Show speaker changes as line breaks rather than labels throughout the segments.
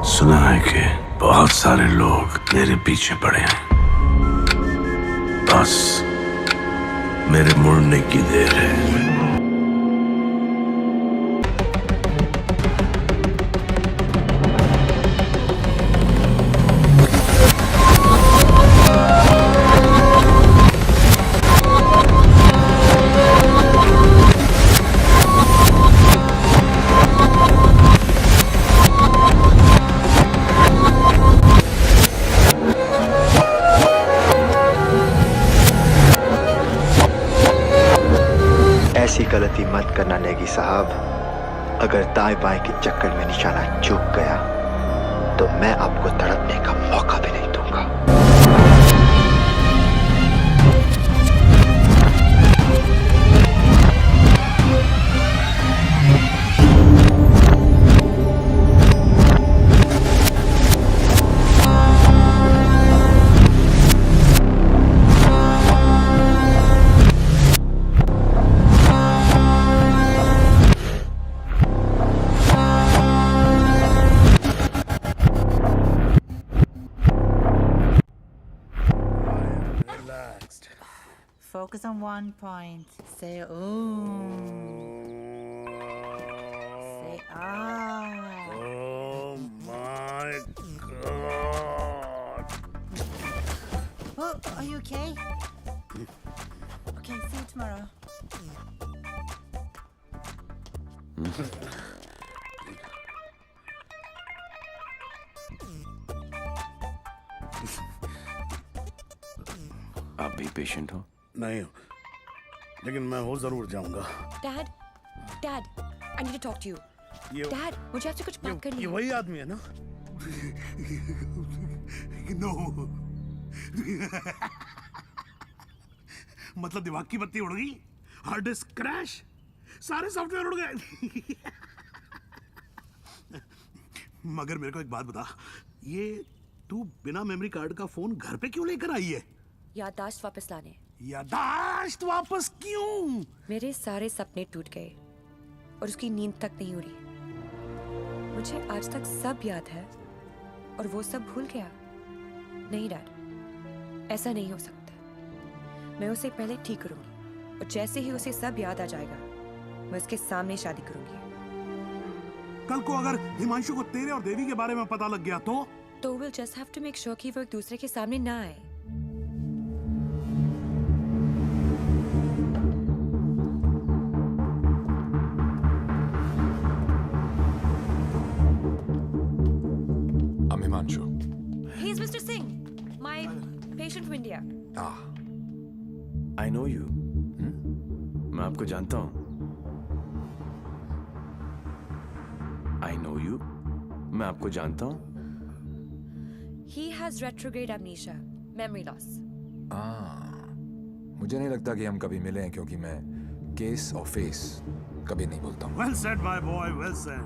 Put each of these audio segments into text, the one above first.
सुना है कि बहुत सारे लोग मेरे पीछे पड़े हैं। बस मेरे मुड़ने की देर है।
ऐसी गलती मत करना नेगी साहब। अगर दाएं बाएं के चक्कर में निशाना चूक गया तो मैं आपको तड़पने का मौका भी नहीं दूंगा।
Focus on one point. Say Say ah.
Oh my God!
Oh, are you okay? Okay, see you tomorrow.
आप भी पेशेंट हो?
नहीं हो, लेकिन मैं हो जरूर जाऊंगा।
Dad, Dad, I need to talk to you. Dad, मुझे आपसे कुछ बात करनी
ये
है।
वही आदमी है ना? नो। मतलब दिमाग की बत्ती उड़ गई, हार्ड डिस्क क्रैश, सारे सॉफ्टवेयर उड़ गए। मगर मेरे को एक बात बता, ये तू बिना मेमोरी कार्ड का फोन घर पे क्यों लेकर आई है?
याददाश्त वापस लाने।
याददाश्त वापस क्यों?
मेरे सारे सपने टूट गए और उसकी नींद तक नहीं उड़ी। मुझे आज तक सब याद है और वो सब भूल गया। नहीं डैड, ऐसा नहीं हो सकता। मैं उसे पहले ठीक करूंगी और जैसे ही उसे सब याद आ जाएगा मैं उसके सामने शादी करूंगी।
कल को अगर हिमांशु को तेरे और देवी के बारे में पता लग गया तो
will just have to make sure कि वो एक दूसरे के सामने ना आए।
Himanshu.
He is Mr. Singh, my patient from India.
Ah.
I know you. मैं आपको जानता हूँ। I know you. मैं आपको जानता हूँ।
He has retrograde amnesia, memory loss.
मुझे नहीं लगता कि हम कभी मिले हैं क्योंकि मैं केस और फेस कभी नहीं बोलता हूँ।
Well said, my boy, well said.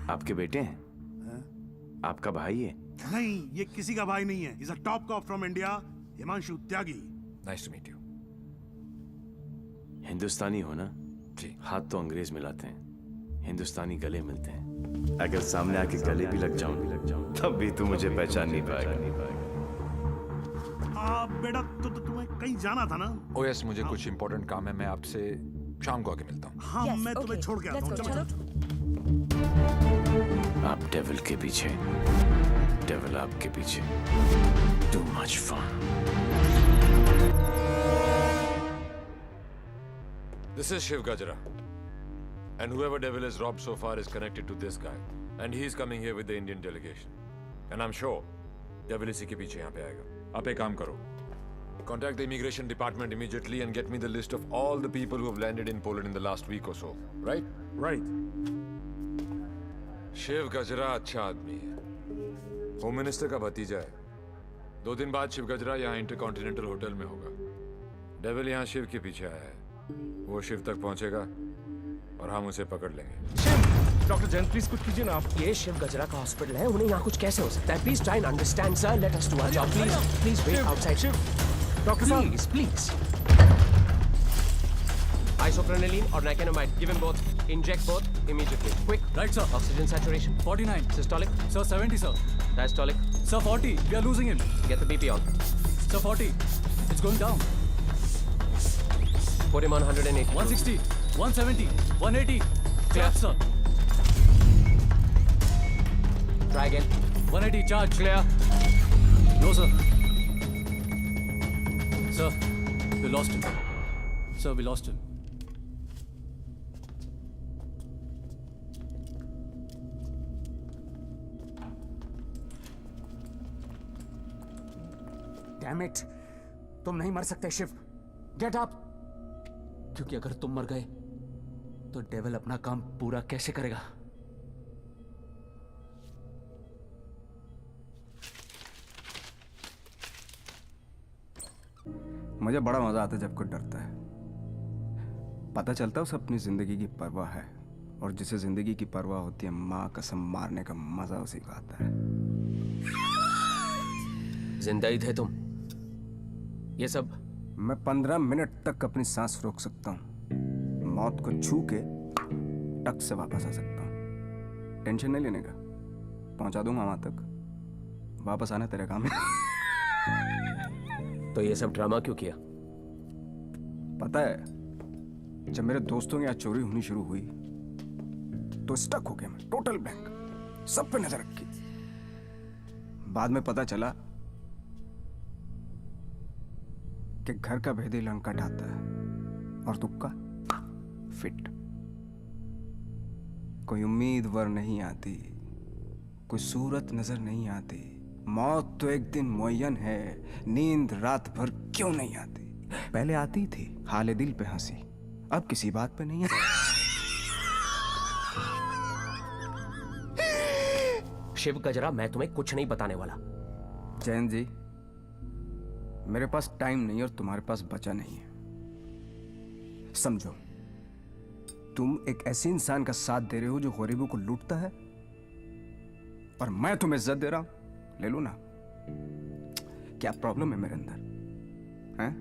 आपके बेटे हैं? आपका भाई है?
नहीं, ये किसी का भाई नहीं है। He's a top cop from India, Himanshu Tyagi.
Nice to meet you.
हिंदुस्तानी हो ना?
जी।
हाथ तो अंग्रेज मिलाते हैं, हिंदुस्तानी गले मिलते हैं। अगर सामने आके गले भी लग जाऊं, तब भी तू मुझे पहचान नहीं पाएगा।
बेटा, तुम्हें कहीं जाना था ना?
Oh yes, मुझे कुछ important काम है। मैं आपसे शाम को आके मिलता हूँ।
हाँ,
Yes,
मैं तुम्हें
okay.
छोड़ के आता
Let's
हूँ।
go.
चलो।
आप डेविल के पीछे, डेविल आपके पीछे। Too much fun.
This is Shiv Gajra. And whoever devil is robbed so far is connected to this guy. And he's coming here with the Indian delegation. And I'm sure devil इसी के पीछे यहाँ पे आएगा. आप एक काम करो. Contact the immigration department immediately and get me the list of all the people who have landed in Poland in the last week or so. Right?
Right.
Shiv गजरा अच्छा आदमी है, होम मिनिस्टर का भतीजा है। 2 दिन बाद शिव गजरा यहाँ इंटरकॉन्टिनेंटल होटल में होगा। डेविल यहाँ शिव के पीछे आया है, वो शिव तक पहुंचेगा और हम उसे पकड़ लेंगे।
शिव, डॉक्टर जैन प्लीज कुछ कीजिए ना आप। ये शिव गजरा का हॉस्पिटल है, उन्हें यहाँ कुछ कैसे हो सकता है? Please try and understand sir, let us do our job please. Please wait outside. Shiv, doctor साहब प्लीज। आइसोप्रेनालिन और nikethamide, give him both. Inject both immediately. Quick.
Right, sir.
Oxygen saturation.
49.
Systolic.
Sir, 70, sir.
Diastolic.
Sir, 40. We are losing him.
Get the BP on.
Sir, 40. It's going down.
Put him on 180.
160. 170. 180.
Clear.
Charge, sir.
Try again.
180. Charge.
Clear.
No, sir. Sir, we lost him. Sir, we lost him.
Damn it! तुम नहीं मर सकते Shiv. Get up. क्योंकि अगर तुम मर गए तो डेविल अपना काम पूरा कैसे करेगा?
मुझे बड़ा मजा आता है जब कोई डरता है. पता चलता है उसे अपनी जिंदगी की परवाह है, और जिसे जिंदगी की परवाह होती है माँ कसम मारने का मजा उसी को आता है.
जिंदा ही थे तुम. ये सब
मैं 15 मिनट तक अपनी सांस रोक सकता हूँ. मौत को छू के टक से वापस आ सकता हूँ. टेंशन नहीं लेने का, पहुंचा दूंगा वहां तक. वापस आना तेरे काम है.
तो ये सब ड्रामा क्यों किया?
पता है, जब मेरे दोस्तों के यहाँ चोरी होनी शुरू हुई तो स्टक हो गया मैं. Total blank. सब पे नजर रखी. बाद में पता चला कि घर का भेदी लंका ढाता है और तुक्का फिट. कोई उम्मीदवार नहीं आती, कोई सूरत नजर नहीं आती. मौत तो एक दिन मुअय्यन है, नींद रात भर क्यों नहीं आती. पहले आती थी हाले दिल पे हंसी, अब किसी बात पे नहीं आती.
शिव गजरा, मैं तुम्हें कुछ नहीं बताने वाला.
जैन जी, मेरे पास टाइम नहीं और तुम्हारे पास बचा नहीं है. समझो, तुम एक ऐसे इंसान का साथ दे रहे हो जो गरीबों को लूटता है, और मैं तुम्हें इज्जत दे रहा हूं. ले लो ना. क्या प्रॉब्लम है मेरे अंदर? हैं?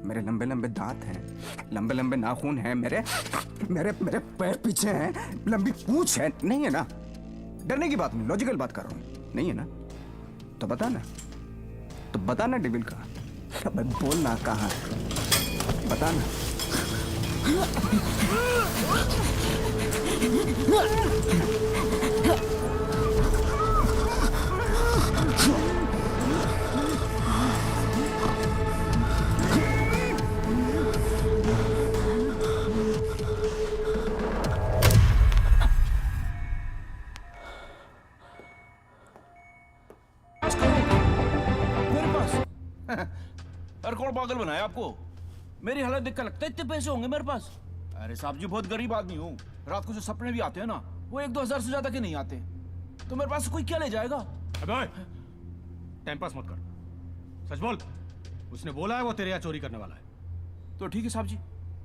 मेरे लंबे लंबे दांत हैं, लंबे लंबे नाखून हैं, मेरे मेरे मेरे पैर पीछे हैं, लंबी पूंछ है. नहीं है ना? डरने की बात नहीं, लॉजिकल बात कर रहा हूं. नहीं है ना? तो बताना. तो बताना डेविल कहाँ. अबे बोलना कहाँ है, बताना.
अरे कौन पागल बनाया आपको? मेरी हालत देख कर लगता है इतने पैसे होंगे मेरे पास. अरे साहब जी, बहुत गरीब आदमी हूँ. रात को जो सपने भी आते हैं ना, वो 1-2 हज़ार से ज्यादा के नहीं आते. तो मेरे पास कोई क्या ले जाएगा?
अबे टाइम पास मत कर. सच बोल. उसने बोला है वो तेरे यहाँ चोरी करने वाला है.
तो ठीक है साहब जी,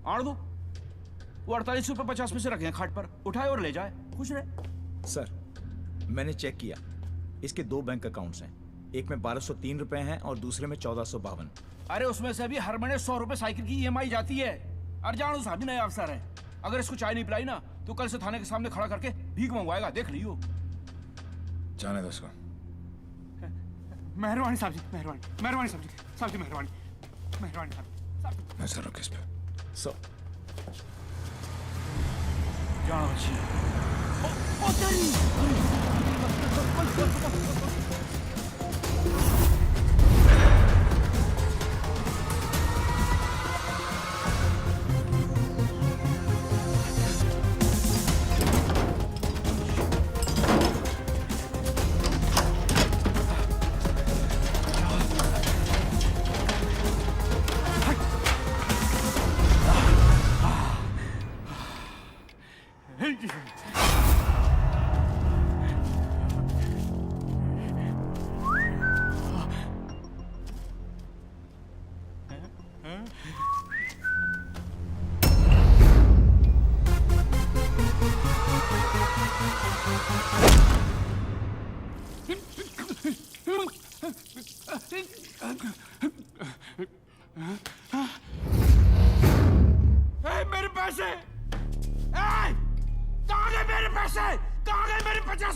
आड़ दो. वो 48 रुपये 50 पैसे रखे हैं खाट पर, उठाए और ले जाए, खुश रहे.
सर, मैंने चेक किया. इसके 2 बैंक अकाउंट्स हैं. एक में 1203 रुपए हैं और दूसरे में 1452.
अरे उसमें से भी हर महीने 100 रुपए साइकिल की EMI जाती है. अरे जानो साहब, नया अफसर है. अगर इसको चाय नहीं पिलाई ना तो कल से थाने के सामने खड़ा करके भीख मंगवाएगा, देख लियो.
जाने दो उसको.
मेहरबानी साहब जी, मेहरबानी. मेहरबानी साहब जी. साहब जी मेहरबानी. मेहरबानी साहब.
नजर रखो इस पे.
सर,
जानो बच्ची.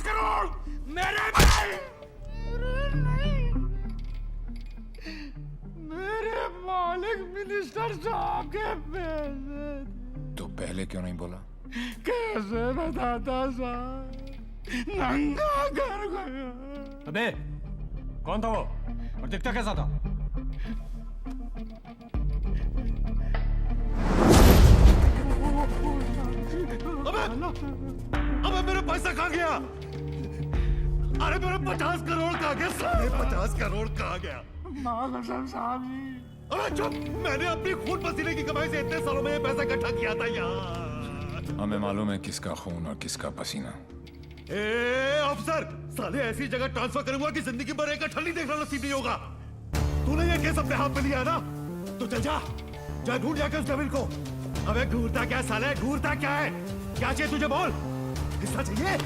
करोड़ मेरे भाई, मेरे मालिक मिनिस्टर साहब के पैसे।
तो पहले क्यों नहीं बोला?
कैसे बताता साहब, नंगा कर गया।
अबे कौन था वो और दिखता कैसा था?
अबे मेरा पैसा कहाँ गया? अरे मेरा 50 करोड़ कहाँ गया? साढ़े 50 करोड़ कहाँ गया? अबे चुप, मैंने अपनी खून पसीने की कमाई से इतने सालों में ये पैसा इकट्ठा किया था यार।
हमें मालूम है किसका खून और किसका पसीना।
ए अफसर, साले ऐसी जगह ट्रांसफर करूंगा कि जिंदगी भर एक ठंडी देखना नसीब नहीं होगा। तूने ये केस अपने हाथ में लिया है ना, तो चल जा, जा ढूंढ जाकर उस डेविल को। अबे घूरता क्या साले, घूरता क्या है? क्या चाहिए तुझे बोल, हिस्सा चाहिए?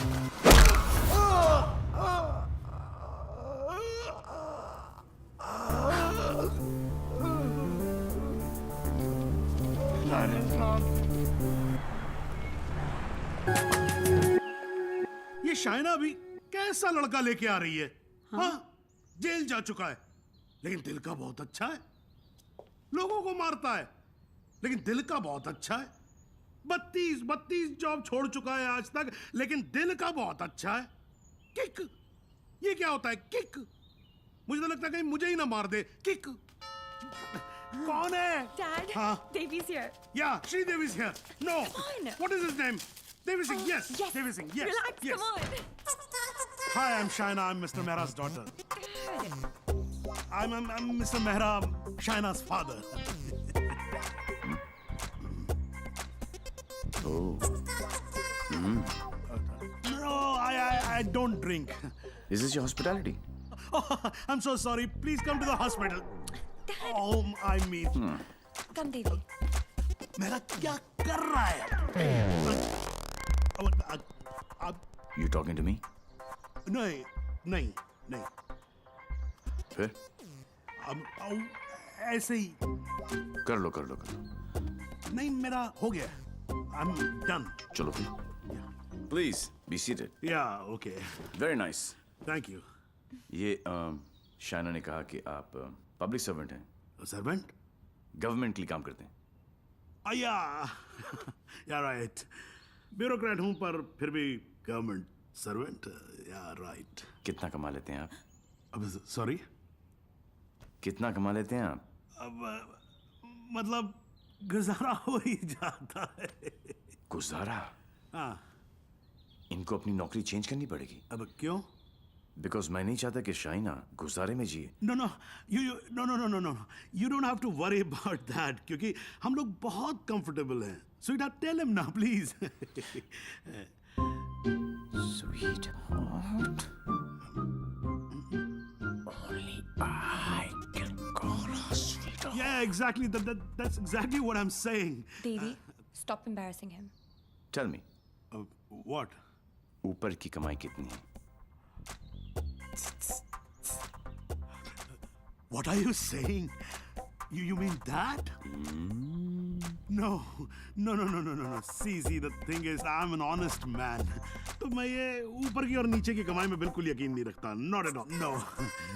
ये शाइना भी कैसा लड़का लेके आ रही है? हाँ, जेल जा चुका है लेकिन दिल का बहुत अच्छा है। लोगों को मारता है लेकिन दिल का बहुत अच्छा है। 32 जॉब छोड़ चुका है आज तक लेकिन दिल का बहुत अच्छा है। किक, ये क्या होता है किक? मुझे तो लगता है कहीं मुझे ही ना मार दे। किक कौन है?
Dad,
हाँ?
Devi's here.
Yeah, Sridevi's here. No.
Come on.
What is his name? Devi Singh. Yes. Devi Singh. Yes.
Relax,
Yes.
come on.
Hi, I'm Shaina. I'm Mr. Mehra's daughter. I'm Mr. Mehra, Shaina's father. No, I don't drink.
Is this your hospitality?
Oh, I'm so sorry. Please come to the hospital. Oh, I mean.
Come, Devi.
मेरा क्या कर रहा है?
You talking to me?
नहीं.
फिर?
ऐसे ही.
कर लो.
नहीं, मेरा हो गया. I'm done.
चलो फिर. Please be seated.
Yeah, okay.
Very nice.
Thank you.
ये शाइना ने कहा कि आप पब्लिक सर्वेंट हैं.
Servant?
गवर्नमेंट के लिए काम करते हैं.
Yeah, right. ब्यूरोक्रेट हूं पर फिर भी गवर्नमेंट सर्वेंट. Yeah, right.
कितना कमा लेते हैं आप?
अब सॉरी?
कितना कमा लेते हैं आप?
अब मतलब गुजारा हो ही जाता है.
गुजारा?
हाँ.
इनको अपनी नौकरी चेंज करनी पड़ेगी.
अब क्यों?
बिकॉज मैं नहीं चाहता कि शाइना गुजारे में जिए.
No. You don't have to worry about that क्योंकि हम लोग बहुत comfortable हैं. Sweetheart, tell him now, please.
Sweetheart. Only I can call her sweetheart.
Yeah, exactly. That's exactly what I'm saying.
Devi, stop embarrassing him.
Tell me.
What?
ऊपर की कमाई कितनी है?
What are you saying? You mean that? No. See, the thing is, I'm an honest man. तो मैं ये ऊपर की और नीचे की कमाई में बिल्कुल यकीन नहीं रखता. Not at all. No.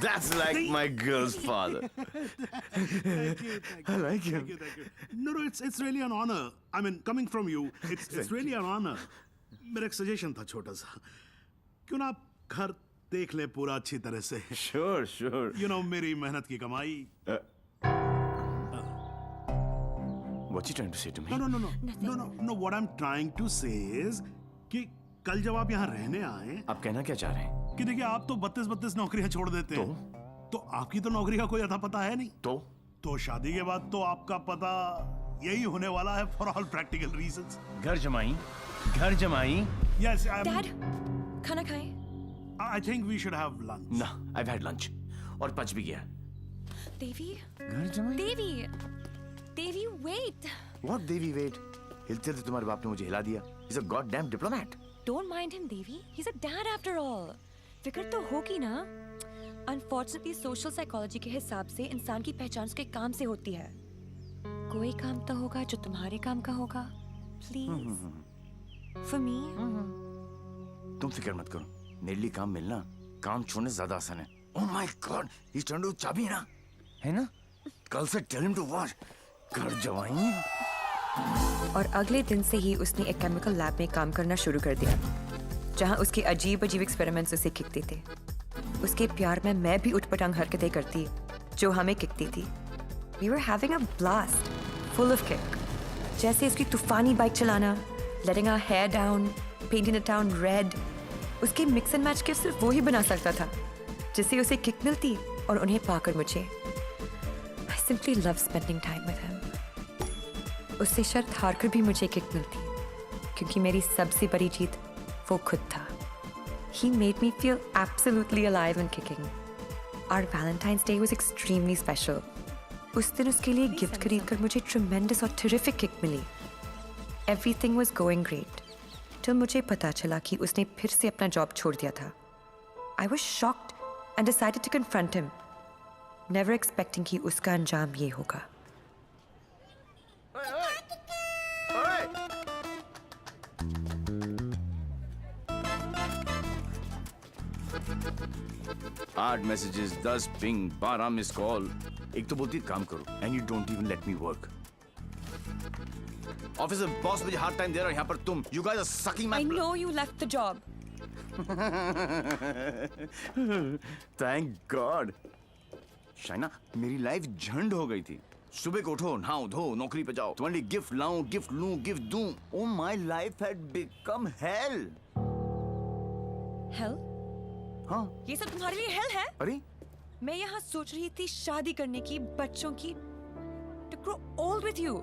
That's like my girl's father.
Thank you.
I like him.
Thank you. No, it's really an honor. I mean, coming from you, it's really an honor. मेरा एक सजेशन था छोटा सा. क्यों ना आप घर देख ले पूरा अच्छी तरह से.
Sure.
You know, मेरी मेहनत की कमाई.
What you trying to say to me?
No. What I'm trying to say is कि कल जब आप यहाँ रहने आए.
आप कहना क्या चाह रहे हैं?
कि देखिए आप तो 32 नौकरियां छोड़ देते हैं. तो आपकी तो नौकरी का कोई अता पता है नहीं. तो शादी के बाद तो आपका पता यही होने वाला है for all practical reasons.
घर जमाई.
Yes,
Dad, खाना खाएं.
I think we should have lunch.
No, I've had lunch. और पच भी गया.
Devi.
घर जमाई.
Devi, wait.
What Devi, wait? हिलते थे तुम्हारे बाप ने मुझे हिला दिया. He's a goddamn diplomat.
Don't mind him, Devi. He's a dad after all. फिक्र तो होगी ना. Unfortunately, social psychology के हिसाब से इंसान की पहचान उसके काम से होती है. कोई काम तो होगा जो तुम्हारे काम का होगा. Please. For me.
तुम फिक्र मत करो. मेरे लिए काम मिलना काम छोड़ने से ज्यादा आसान है। ओह माय गॉड, इस टर्न चाबी है ना? कल से टेल हिम टू वॉच कर जवाई।
और अगले दिन से ही उसने एक केमिकल लैब में काम करना शुरू कर दिया, जहां उसके अजीब अजीब एक्सपेरिमेंट्स उसे किकते थे। उसके प्यार में मैं भी उठपटांग हरकतें करती जो हमें किकती थी। We were having a blast, full of kick. जैसे उसकी तूफानी बाइक चलाना, letting our hair down, painting the town red. उसके मिक्स एंड मैच के सिर्फ वो ही बना सकता था, जिससे उसे किक मिलती और उन्हें पाकर मुझे। I simply love spending time with him. उससे शर्त हारकर भी मुझे किक मिलती, क्योंकि मेरी सबसे बड़ी जीत वो खुद था। He made me feel absolutely alive and kicking. Our Valentine's Day was extremely special. उस दिन उसके लिए गिफ्ट खरीदकर मुझे ट्रेमेंडस और टेरिफिक किक मिली। Everything was going great. जब मुझे पता चला कि उसने फिर से अपना जॉब छोड़ दिया था, I was shocked and decided to confront him, never expecting कि उसका अंजाम ये होगा।
आठ मैसेजेस, 10 पिंग, 12 मिस कॉल। एक तो बोलती काम करो and you don't even let me work. Office में बॉस मुझे हार्ड टाइम दे रहा है, यहाँ पर तुम you guys are sucking my.
I know you left the job.
Thank God. Shaina, मेरी लाइफ झंड हो गई थी। सुबह को उठो, नहाओ धो, नौकरी पे जाओ, तुम्हारे लिए गिफ्ट लाऊं, गिफ्ट लूं, गिफ्ट दूं। Oh my life had become hello.
Hell?
हाँ,
ये सब तुम्हारे लिए हेल है?
अरे
मैं यहाँ सोच रही थी शादी करने की, बच्चों की, to grow old with you.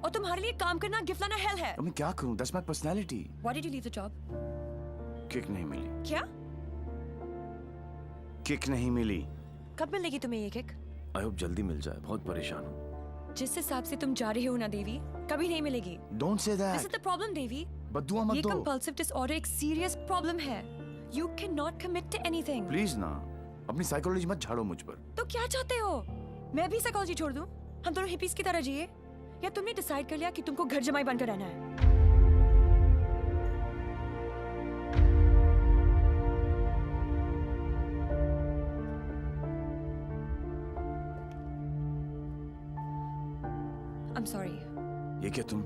और तुम्हारे लिए काम करना, गिफ्ट लाना हेल है।
अब मैं क्या करूं? That's my personality.
Why did you leave the job?
Kick नहीं मिली।
क्या?
किक नहीं मिली।
कब मिलेगी तुम्हें ये किक?
आई होप जल्दी मिल जाए, बहुत परेशान हूँ।
जिस हिसाब से तुम जा रहे हो ना देवी, कभी नहीं मिलेगी।
Don't say that.
This is the problem, देवी।
बद्दुआ मत
ये
दो।
compulsive disorder एक serious problem है। You cannot commit to anything.
Please ना, अपनी साइकोलॉजी मत झाड़ो मुझ पर।
तो क्या चाहते हो? मैं भी साइकोलॉजी छोड़ दूं? हम दोनों हिपीज की तरह जिए? या तुमने डिसाइड कर लिया कि तुमको घर जमाई बनकर रहना है? I'm sorry.
ये क्या तुम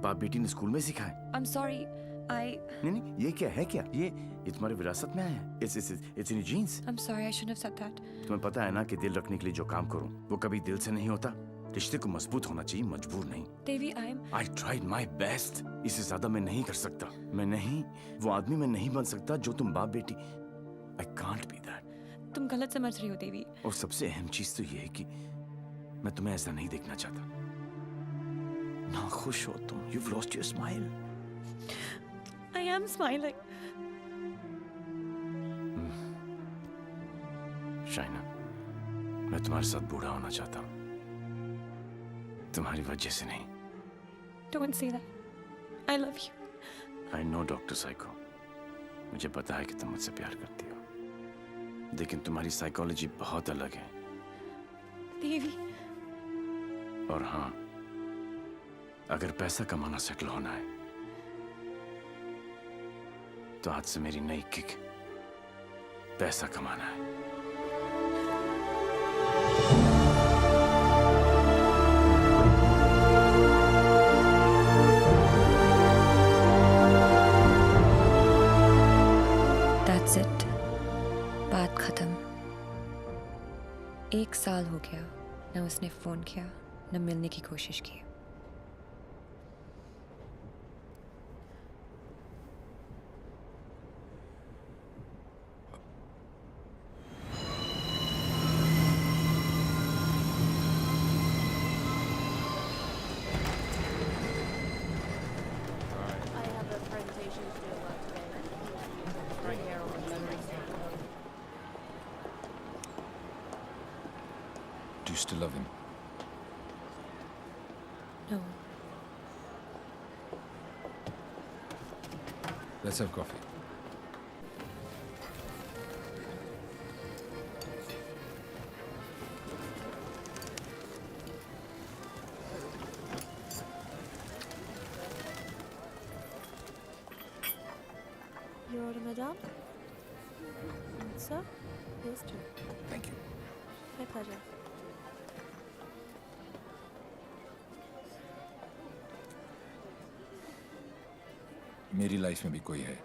बाप बेटी ने स्कूल में सिखाए?
I'm sorry.
नहीं, ये क्या है? क्या ये तुम्हारी विरासत में आया है? It's in your genes.
I'm sorry, I shouldn't have said that.
तुम्हें पता है ना कि दिल रखने के लिए जो काम करूं वो कभी दिल से नहीं होता। रिश्ते को मजबूत होना चाहिए, मजबूर नहीं।
देवी,
I tried my best. इससे ज्यादा मैं नहीं कर सकता। मैं नहीं, वो आदमी मैं नहीं बन सकता जो तुम बाप बेटी। I can't be that.
तुम गलत समझ रही हो देवी।
और सबसे अहम चीज तो ये है कि मैं तुम्हें ऐसा नहीं देखना चाहता। ना खुश हो तुम। You've lost your smile.
I am smiling.
Shaina, मैं तुम्हारे साथ बूढ़ा होना चाहता हूँ, तुम्हारी वजह से नहीं।
Don't say that. I love you.
I know, doctor psycho, मुझे पता है कि तुम मुझसे प्यार करती हो, लेकिन तुम्हारी साइकोलॉजी बहुत अलग है।
देवी।
और हाँ, अगर पैसा कमाना सेटल होना है तो आज से मेरी नई किक पैसा कमाना है।
That's it. बात खत्म। 1 साल हो गया, न उसने फोन किया, न मिलने की कोशिश की।
Do you still love him?
No.
Let's have coffee.
Your order, madame?
Sir, here's two.
Thank you.
My pleasure.
मेरी लाइफ में भी कोई है।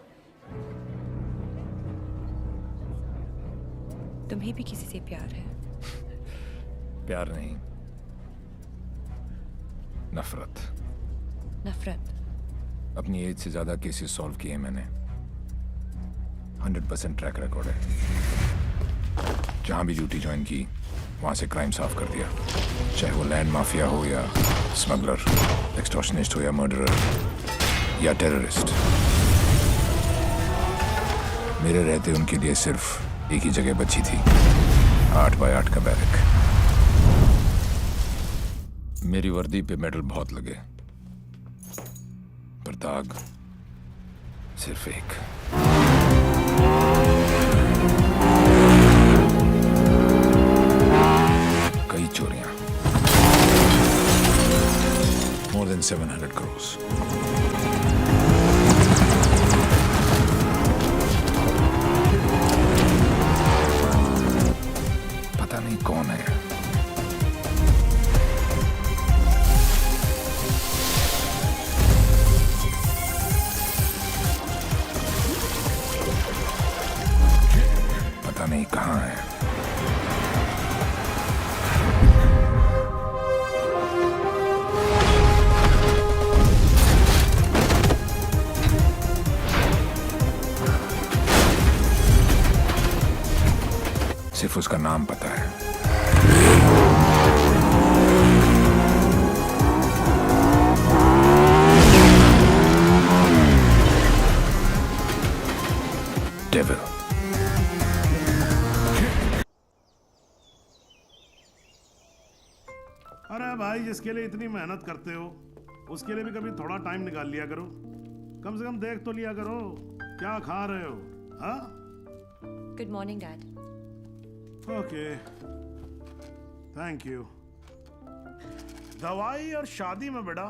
तुम्हें भी किसी से प्यार है?
प्यार नहीं, नफरत।
नफरत?
अपनी एज से ज्यादा केसेस सॉल्व किए मैंने। 100% ट्रैक रिकॉर्ड है। जहां भी ड्यूटी ज्वाइन की वहां से क्राइम साफ कर दिया, चाहे वो लैंड माफिया हो या स्मगलर, एक्सटॉर्शनिस्ट हो या मर्डरर या टेररिस्ट। मेरे रहते उनके लिए सिर्फ एक ही जगह बची थी, 8 बाय 8 का बैरक। मेरी वर्दी पे मेडल बहुत लगे, पर दाग सिर्फ एक। कई चोरियां, more than 700 crores। पता नहीं कौन है। पता नहीं कहाँ है। सिर्फ उसका नाम पता है। डेविल।
अरे भाई, जिसके लिए इतनी मेहनत करते हो उसके लिए भी कभी थोड़ा टाइम निकाल लिया करो। कम से कम देख तो लिया करो क्या खा रहे हो। हाँ?
Good morning, Dad.
Okay, thank you. दवाई और शादी में बेटा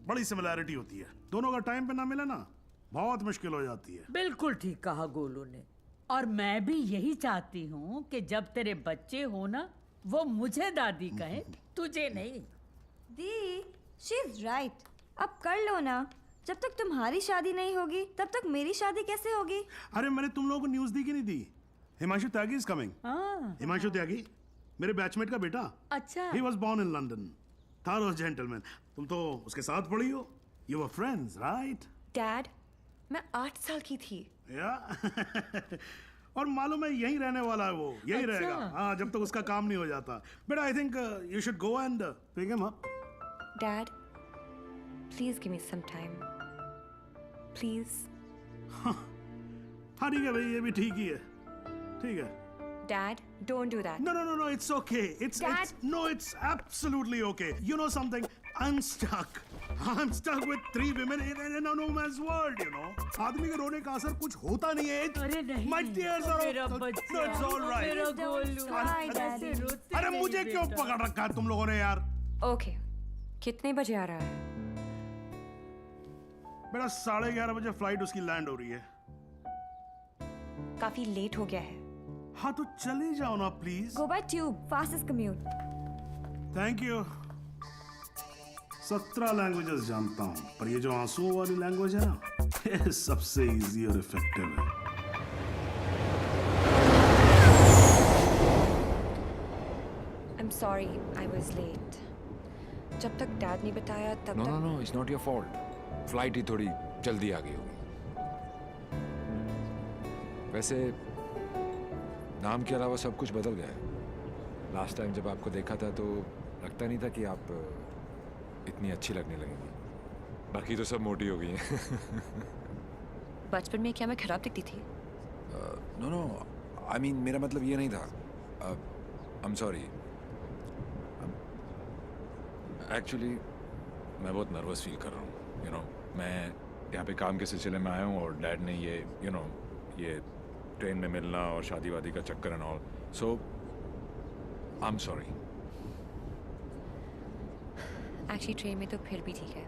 बड़ी सिमिलैरिटी होती है। दोनों का टाइम पे ना मिले ना, बहुत मुश्किल हो जाती है।
बिल्कुल ठीक कहा गोलू ने। और मैं भी यही चाहती हूँ कि जब तेरे बच्चे हो ना, वो मुझे दादी कहे, तुझे नहीं।
दी, शी इज राइट। अब कर लो ना। जब तक तुम्हारी शादी नहीं होगी तब तक मेरी शादी कैसे होगी?
अरे मैंने तुम लोगों को न्यूज़ दी कि नहीं दी? हिमांशु त्यागी इज कमिंग। हिमांशु त्यागी मेरे बैचमेट का बेटा।
अच्छा।
He was born in London. Thorough gentleman. तुम तो उसके साथ पढ़ी हो। You were friends, right?
Dad, मैं 8 साल की थी।
और मालूम है यहीं रहने वाला है वो, यहीं
अच्छा।
रहेगा। हाँ, जब तक उसका काम नहीं हो जाता। But I think you should go and pick him up.
Dad, please give me some time. Please.
हाँ ठीक है भाई, ये भी ठीक ही है। ठीक है।
Dad, don't do that.
No, it's okay. It's absolutely okay. You know something? I'm stuck with 3 women in a no man's world, you know. आदमी के रोने का असर कुछ होता नहीं है।
अरे नहीं,
My tears are
मेरा बच्चा,
no, it's all right.
मेरा गोलू, ऐसे रोते
अरे
नहीं
मुझे क्यों
बेटा।
पकड़ रखा है तुम लोगों ने यार?
Okay. कितने बजे आ रहा है?
बेटा 11:30 बजे फ्लाइट उसकी लैंड हो रही है।
काफी लेट हो गया है।
हाँ तो चले जाओ ना please.
Go by tube, fastest commute.
Thank you. 17 languages जानता हूँ, पर ये जो आंसुओं वाली लैंग्वेज है ना, ये सबसे इजी और इफेक्टिव है।
I'm sorry, I was late. जब तक डैड ने बताया तब तक।
No, it's not your fault. Flight ही थोड़ी जल्दी आ गई होगी। वैसे नाम के अलावा सब कुछ बदल गया है। लास्ट टाइम जब आपको देखा था तो लगता नहीं था कि आप इतनी अच्छी लगने लगेंगी। बाकी तो सब मोटी हो गई हैं।
बचपन में क्या मैं खराब दिखती थी?
नो, आई मीन मेरा मतलब ये नहीं था। I am sorry. एक्चुअली मैं बहुत नर्वस फील कर रहा हूँ। यू नो, मैं यहाँ पे काम के सिलसिले में आया हूँ और डैड ने ये ये ट्रेन में मिलना और शादी वादी का चक्कर and all, so I am sorry.
Actually train में तो फिर भी ठीक है।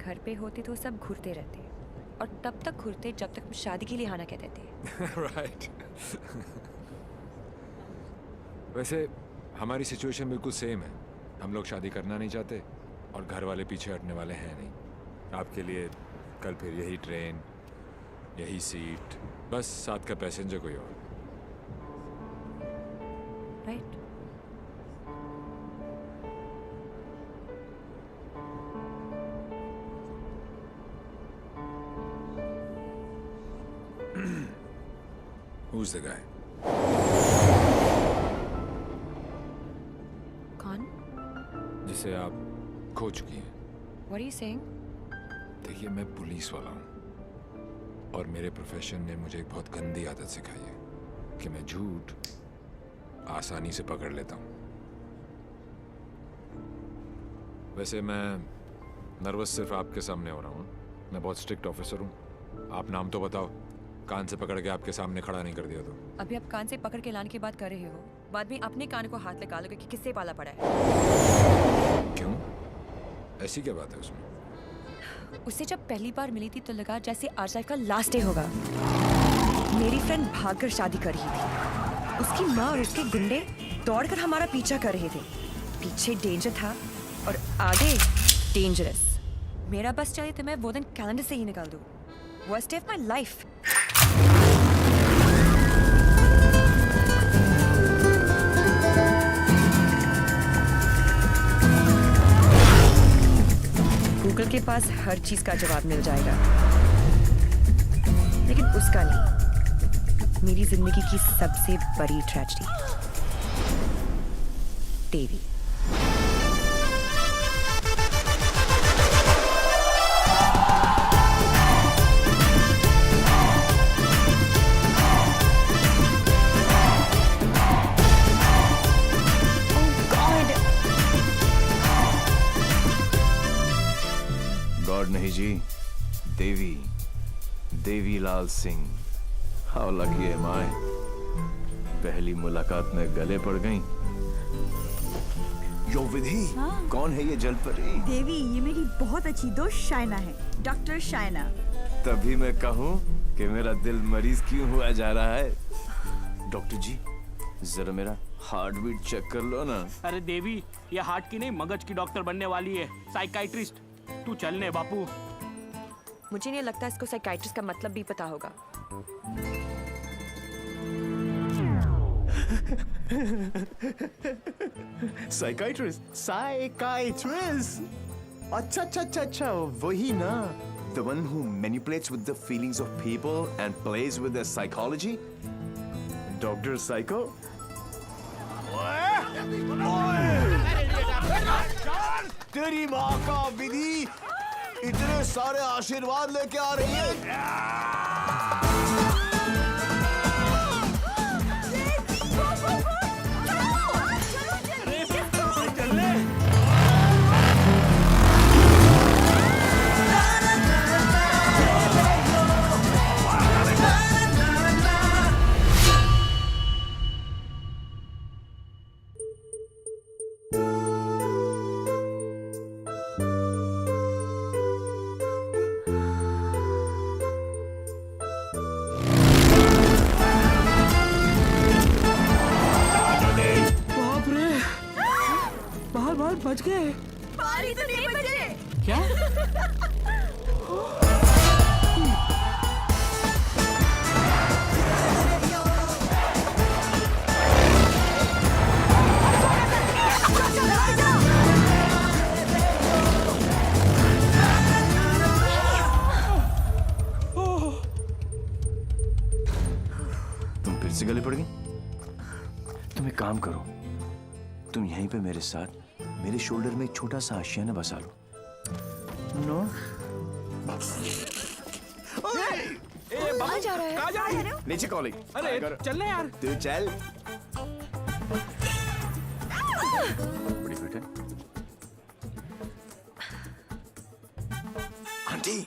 घर पे होते तो सब घूरते रहते और तब तक घूरते जब तक हम शादी के लिए हाँ ना कहते थे।
राइट। वैसे हमारी सिचुएशन बिल्कुल सेम है। हम लोग शादी करना नहीं चाहते और घर वाले पीछे हटने वाले हैं नहीं। आपके लिए कल फिर यही ट्रेन, यही सीट, बस साथ का पैसेंजर कोई और।
राइट।
Who's the guy?
कौन?
जिसे आप खो चुकी हैं।
What are you saying?
देखिए, मैं पुलिस वाला हूँ और मेरे प्रोफेशन ने मुझे एक बहुत गंदी आदत सिखाई है कि मैं झूठ आसानी से पकड़ लेता हूँ। वैसे मैं नर्वस सिर्फ आपके सामने हो रहा हूँ। मैं बहुत स्ट्रिक्ट ऑफिसर हूँ। आप नाम तो बताओ, कान से पकड़ के आपके सामने खड़ा नहीं कर दिया तो।
अभी आप कान से पकड़ के लाने की बात कर रहे हो, बाद में अपने कान को हाथ लगा लोगे कि किससे पाला पड़ा है।
क्यों? ऐसी क्या बात है उसमें?
उससे जब पहली बार मिली थी तो लगा जैसे आज लाइफ का लास्ट डे होगा। मेरी फ्रेंड भागकर शादी कर रही थी। उसकी माँ और उसके गुंडे दौड़कर हमारा पीछा कर रहे थे। पीछे डेंजर था और आगे डेंजरस। मेरा बस चले तो मैं वो दिन कैलेंडर से ही निकाल दूँ। Worst day of my life. Google के पास हर चीज का जवाब मिल जाएगा, लेकिन उसका नहीं। मेरी जिंदगी की सबसे बड़ी ट्रेजेडी, देवी।
गॉड नहीं जी, देवी, देवी Lal Singh. How lucky M आई। पहली मुलाकात में गले पड़ गई। यो विधि, कौन है ये जलपरी?
देवी, ये मेरी बहुत अच्छी दोस्त शाइना है, डॉक्टर शाइना।
तभी मैं कहूँ कि मेरा दिल मरीज क्यों हुआ जा रहा है। डॉक्टर जी, जरा मेरा हार्ट बीट चेक कर लो ना।
अरे देवी, ये हार्ट की नहीं मगज की डॉक्टर बनने वाली है, साइकाइट्रिस्ट। तू चलने बापू।
मुझे नहीं लगता इसको साइकाइट्रिस्ट का मतलब भी पता होगा।
साइकाइट्रिस्ट, अच्छा, वही ना। The one who manipulates with the feelings of people and plays with their psychology? Dr. Psycho? तेरी माँ का विधि इतने सारे आशीर्वाद लेके आ रही है।
बच गए।
पारी तो नहीं बचे।
क्या?
तुम फिर से गले पड़ गई? तुम एक काम करो, तुम यहीं पे मेरे साथ मेरे शोल्डर में एक छोटा सा आशियाना बसा लो। नो?
कहाँ जा रहे हो?
नीचे कॉलिंग।
अरे चलने यार।
तू चल। बड़ी फिट है। आंटी,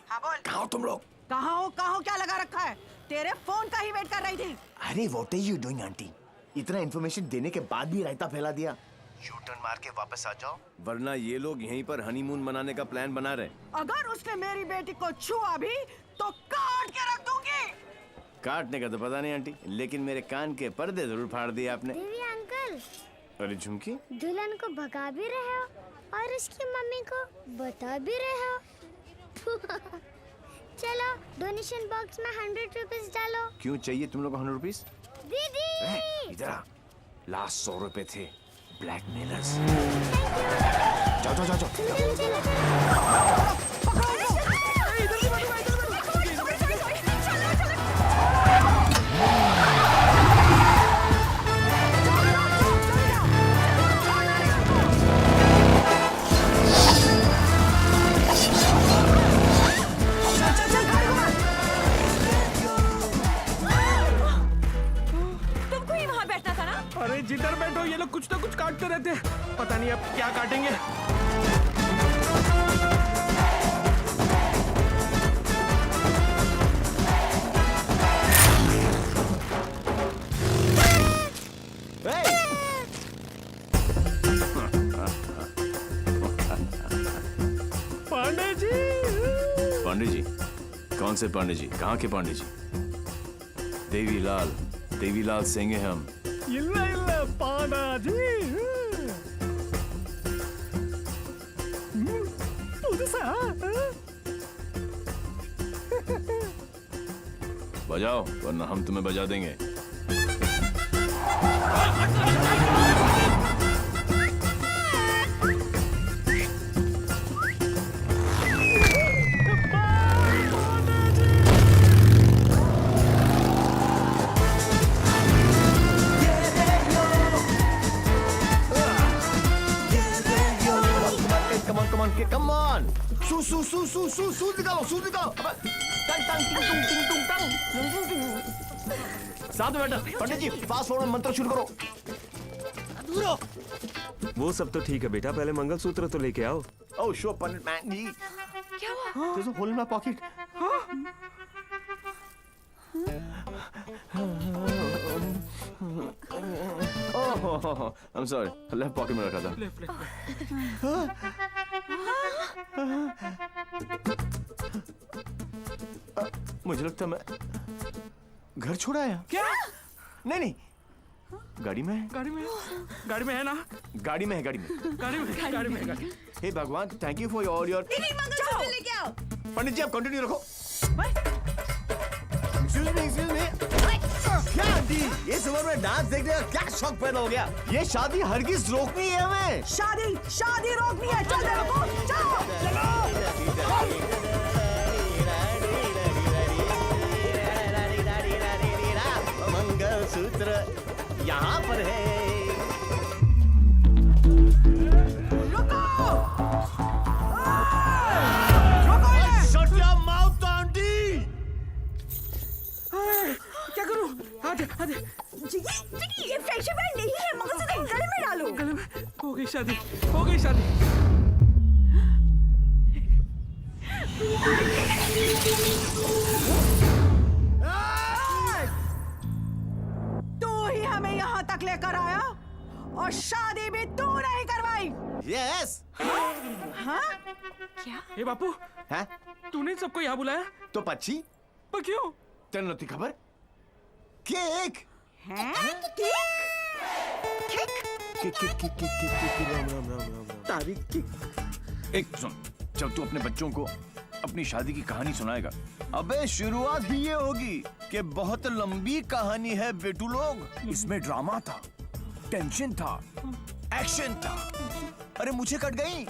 कहाँ हो तुम लोग?
कहाँ हो क्या लगा रखा है? तेरे फोन का ही वेट कर रही थी।
अरे what are you doing aunty? इतना इन्फॉर्मेशन देने के बाद भी रायता फैला दिया। यू टर्न मार के वापस आ जाओ, वरना ये लोग यहीं पर हनीमून मनाने का प्लान बना रहे।
अगर उसने मेरी बेटी को छुआ भी तो काट के रख दूंगी।
काटने का तो पता नहीं आंटी, लेकिन मेरे कान के पर्दे जरूर फाड़ दिए आपने।
देवी अंकल,
अरे झुमकी,
दुल्हन को भगा भी रहे हो और उसकी मम्मी को बता भी रहे हो। चलो डोनेशन बॉक्स में 100 रुपीस डालो।
क्यों चाहिए तुम लोग को 100 रुपीस?
दीदी
इधर आ, लास्ट 100 रुपए थे, ब्लैकमेलर्स। जाओ जाओ जाओ जाओ।
तुमको ही वहाँ बैठना था ना?
अरे जिधर बैठो ये लोग कुछ ना कुछ काटते रहते हैं, पता नहीं अब क्या काटेंगे। पांडे जी।
पांडे जी? कौन से पांडे जी? कहाँ के पांडे जी? देवीलाल सिंह हैं हम।
ಇಲ್ಲ ಇಲ್ಲ ಪಾಂಡಾಜಿ पुதுசா
बजाओ वरना हम तुम्हें बजा देंगे। Come on! सूज निकालो! टंग टंग टिंग टुंग टंग। साथ में बैठो। पंडित जी फास्ट फॉरवर्ड मंत्र शुरू करो।
वो सब तो ठीक है बेटा, पहले मंगलसूत्र तो लेके आओ।
Oh sure पंडित मैन जी।
क्या हुआ?
There's a hole in my pocket. Oh, I'm sorry. Left pocket में रखा था। मुझे लगता मैं घर छोड़ आया।
क्या?
नहीं गाड़ी में है ना? गाड़ी में है। हे भगवान, thank you for your
mangalsutra लेके आओ।
पंडित जी आप कंटिन्यू रखो। Excuse me. क्या आंटी, ये उम्र में डांस देखने का क्या शौक पैदा हो गया? ये शादी हरगिज रोकनी है हमें।
शादी रोकनी है। चल चलो।
मंगलसूत्र यहाँ पर है। Shut your mouth, aunty.
क्या करूं? आधे
ये फ्रेंडशिप बैंड नहीं है, मंगलसूत्र गले में डालो।
गले में हो गई शादी।
तू ही हमें यहाँ तक लेकर आया और शादी भी तू नहीं करवाई।
Yes.
हाँ?
क्या?
ए बापू,
हैं?
तूने सबको यहाँ बुलाया?
तो पक्षी?
पर क्यों?
तेरे नती खबर? केक?
हैं?
एक सुन, जब तू अपने बच्चों को अपनी शादी की कहानी सुनाएगा, अबे शुरुआत ही ये होगी कि बहुत लंबी कहानी है बेटू लोग। इसमें ड्रामा था, टेंशन था, एक्शन था। अरे मुझे कट गई।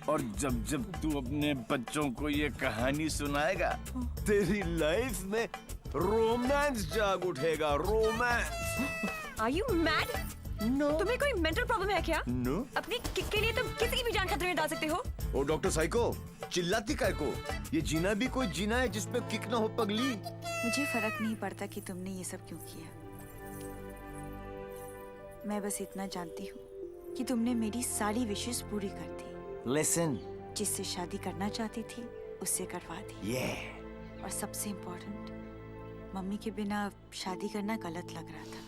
और जब तू अपने बच्चों को ये कहानी सुनाएगा, तेरी लाइफ में रोमांस जाग उठेगा। Romance.
Are you mad?
No.
तुम्हें कोई मेंटल प्रॉब्लम है क्या?
No.
अपनी किक के लिए तुम किसी भी जान खतरे में डाल सकते हो।
ओ डॉक्टर साइको, चिल्लाती काय को? ये जीना भी कोई जीना है जिसपे किक ना हो पगली।
मुझे फर्क नहीं पड़ता कि तुमने ये सब क्यों किया। मैं बस इतना जानती हूँ कि तुमने मेरी सारी विशेष पूरी कर दी।
Listen.
जिससे शादी करना चाहती थी उससे करवा दी।
Yeah.
और सबसे इम्पोर्टेंट, मम्मी के बिना शादी करना गलत लग रहा था,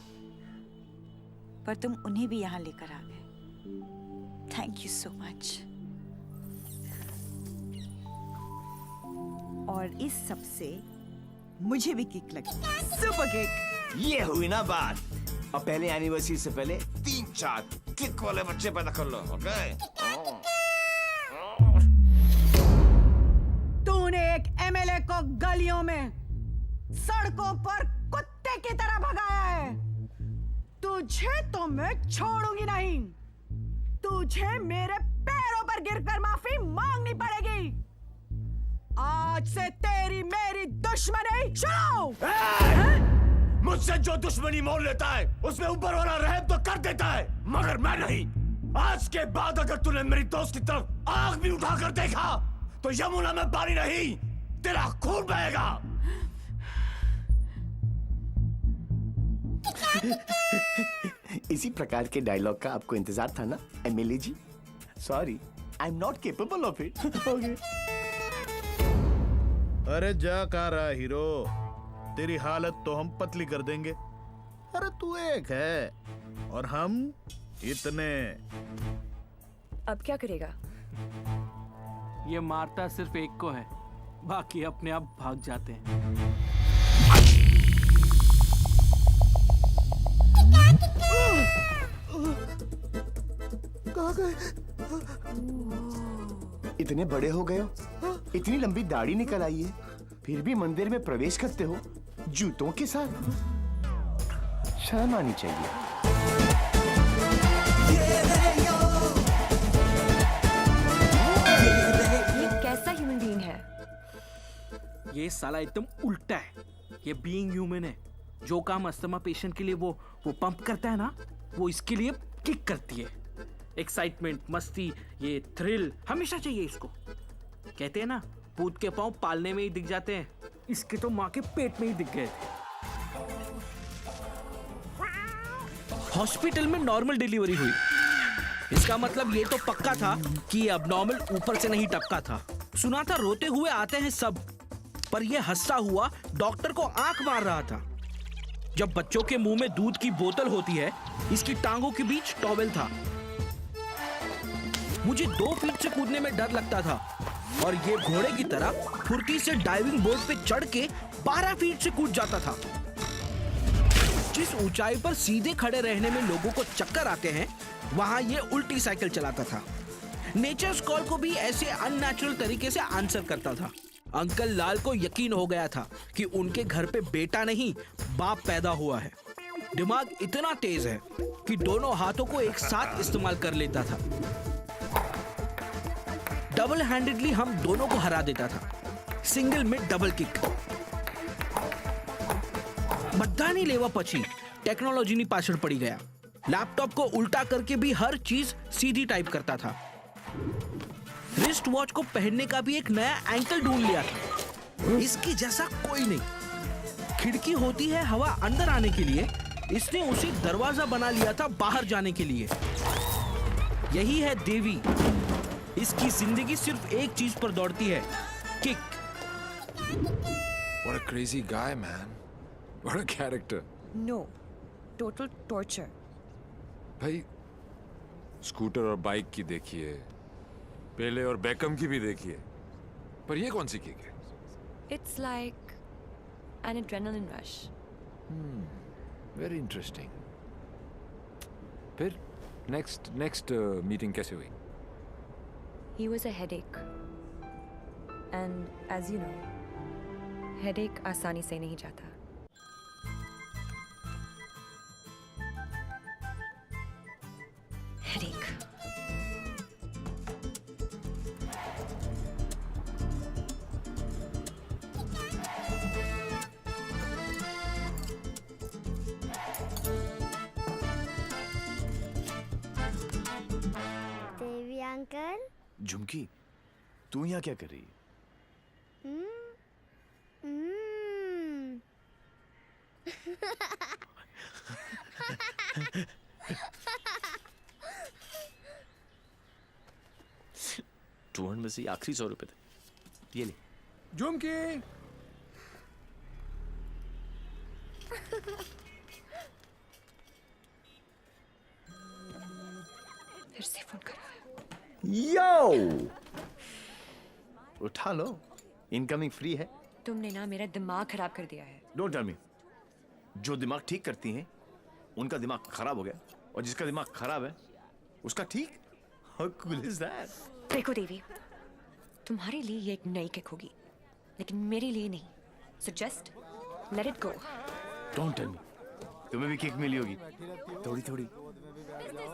पर तुम उन्हें भी यहाँ लेकर आ गए। Thank you so much. और इस सब से मुझे भी किक लगी, सुपर किक।
ये हुई ना बात। अब पहले एनिवर्सरी से पहले 3-4 किक वाले बच्चे पैदा कर लो, ओके?
तूने एक एमएलए को गलियों में, सड़कों पर कुत्ते की तरह भगाया है। तुझे तो मैं छोड़ूंगी नहीं। तुझे मेरे पैरों पर गिरकर माफी मांगनी पड़ेगी। आज से तेरी मेरी दुश्मनी शुरू।
मुझसे जो दुश्मनी मोल लेता है उसमें ऊपर वाला रहम तो कर देता है, मगर मैं नहीं। आज के बाद अगर तूने मेरी दोस्त की तरफ आग भी उठाकर देखा तो यमुना में पानी नहीं, तेरा खून बहेगा। इसी प्रकार के डायलॉग का आपको इंतजार था ना एमएलए जी? Sorry, I am not capable of it. Okay.
अरे जा कहाँ रहा हीरो, तेरी हालत तो हम पतली कर देंगे। अरे तू एक है और हम इतने।
अब क्या करेगा?
ये मारता सिर्फ एक को है, बाकी अपने आप भाग जाते हैं।
कहाँ गए? इतने बड़े हो गए हो, इतनी लंबी दाढ़ी निकल आई है, फिर भी मंदिर में प्रवेश करते हो जूतों के साथ। शर्म आनी चाहिए।
ये कैसा ह्यूमन बीइंग है?
ये साला एकदम उल्टा है। ये बीइंग ह्यूमन है। जो काम अस्थमा पेशेंट के लिए वो पंप करता है ना, वो इसके लिए किक करती है। एक्साइटमेंट, मस्ती, ये थ्रिल हमेशा चाहिए इसको। कहते हैं ना, पूत के पांव पालने में ही दिख जाते हैं। इसके तो माँ के पेट में ही दिख गए थे। हॉस्पिटल में नॉर्मल डिलीवरी हुई, इसका मतलब ये तो पक्का था कि अबनॉर्मल ऊपर से नहीं टपका था। सुना था रोते हुए आते हैं सब, पर ये हंसता हुआ डॉक्टर को आंख मार रहा था। जब बच्चों के मुंह में दूध की बोतल होती है, इसकी टांगों के बीच टॉवेल था। मुझे 2 फीट से कूदने में डर लगता था और ये घोड़े की तरह फुर्ती से डाइविंग बोर्ड पे चढ़ के 12 फीट से कूद जाता था। जिस ऊंचाई पर सीधे खड़े रहने में लोगों को चक्कर आते हैं, वहां ये उल्टी साइकिल चलाता था। नेचर्स कॉल को भी ऐसे अननेचुरल तरीके से आंसर करता था। अंकल लाल को यकीन हो गया था कि उनके घर पे बेटा नहीं, बाप पैदा हुआ है। दिमाग इतना तेज है कि दोनों हाथों को एक साथ इस्तेमाल कर लेता था। डबल हैंडेडली हम दोनों को हरा देता था, सिंगल में डबल किक। बधानी लेवा पची टेक्नोलॉजी ની પાછળ પડી गया। लैपटॉप को उल्टा करके भी हर चीज सीधी टाइप करता था। रिस्ट वॉच को पहनने का भी एक नया एंकल ढूंढ लिया था। इसकी जैसा कोई नहीं। खिड़की होती है हवा अंदर आने के लिए, इसने उसे दरवाजा बना लिया था बाहर जाने के लिए। यही है देवी। इसकी जिंदगी सिर्फ एक चीज पर दौड़ती है, kick.
What a crazy guy, man. What a character.
No, total torture.
भाई, स्कूटर और बाइक की देखिए, पेले और बेकम की भी देखिए, पर ये कौन सी किक है?
It's like an adrenaline rush.
Very interesting. फिर next meeting कैसे हुई?
He was a headache. And as you know, headache आसानी से नहीं जाता। Headache.
देवी अंकल।
झुमकी, तू यहाँ क्या कर रही है? टूर में से आखिरी 100 रुपए थे, ये ले।
झुमकी।
फिर से फोन करा।
यो, उठा लो। इनकमिंग फ्री है।
तुमने ना मेरा दिमाग खराब कर दिया है।
Don't tell me. जो दिमाग ठीक करती हैं उनका दिमाग खराब हो गया, और जिसका दिमाग खराब है उसका ठीक। How cool is that?
देखो देवी, तुम्हारे लिए ये एक नई किक होगी, लेकिन मेरे लिए नहीं। So just let it go.
Don't tell me. तुम्हें भी किक मिली होगी थोड़ी थोड़ी।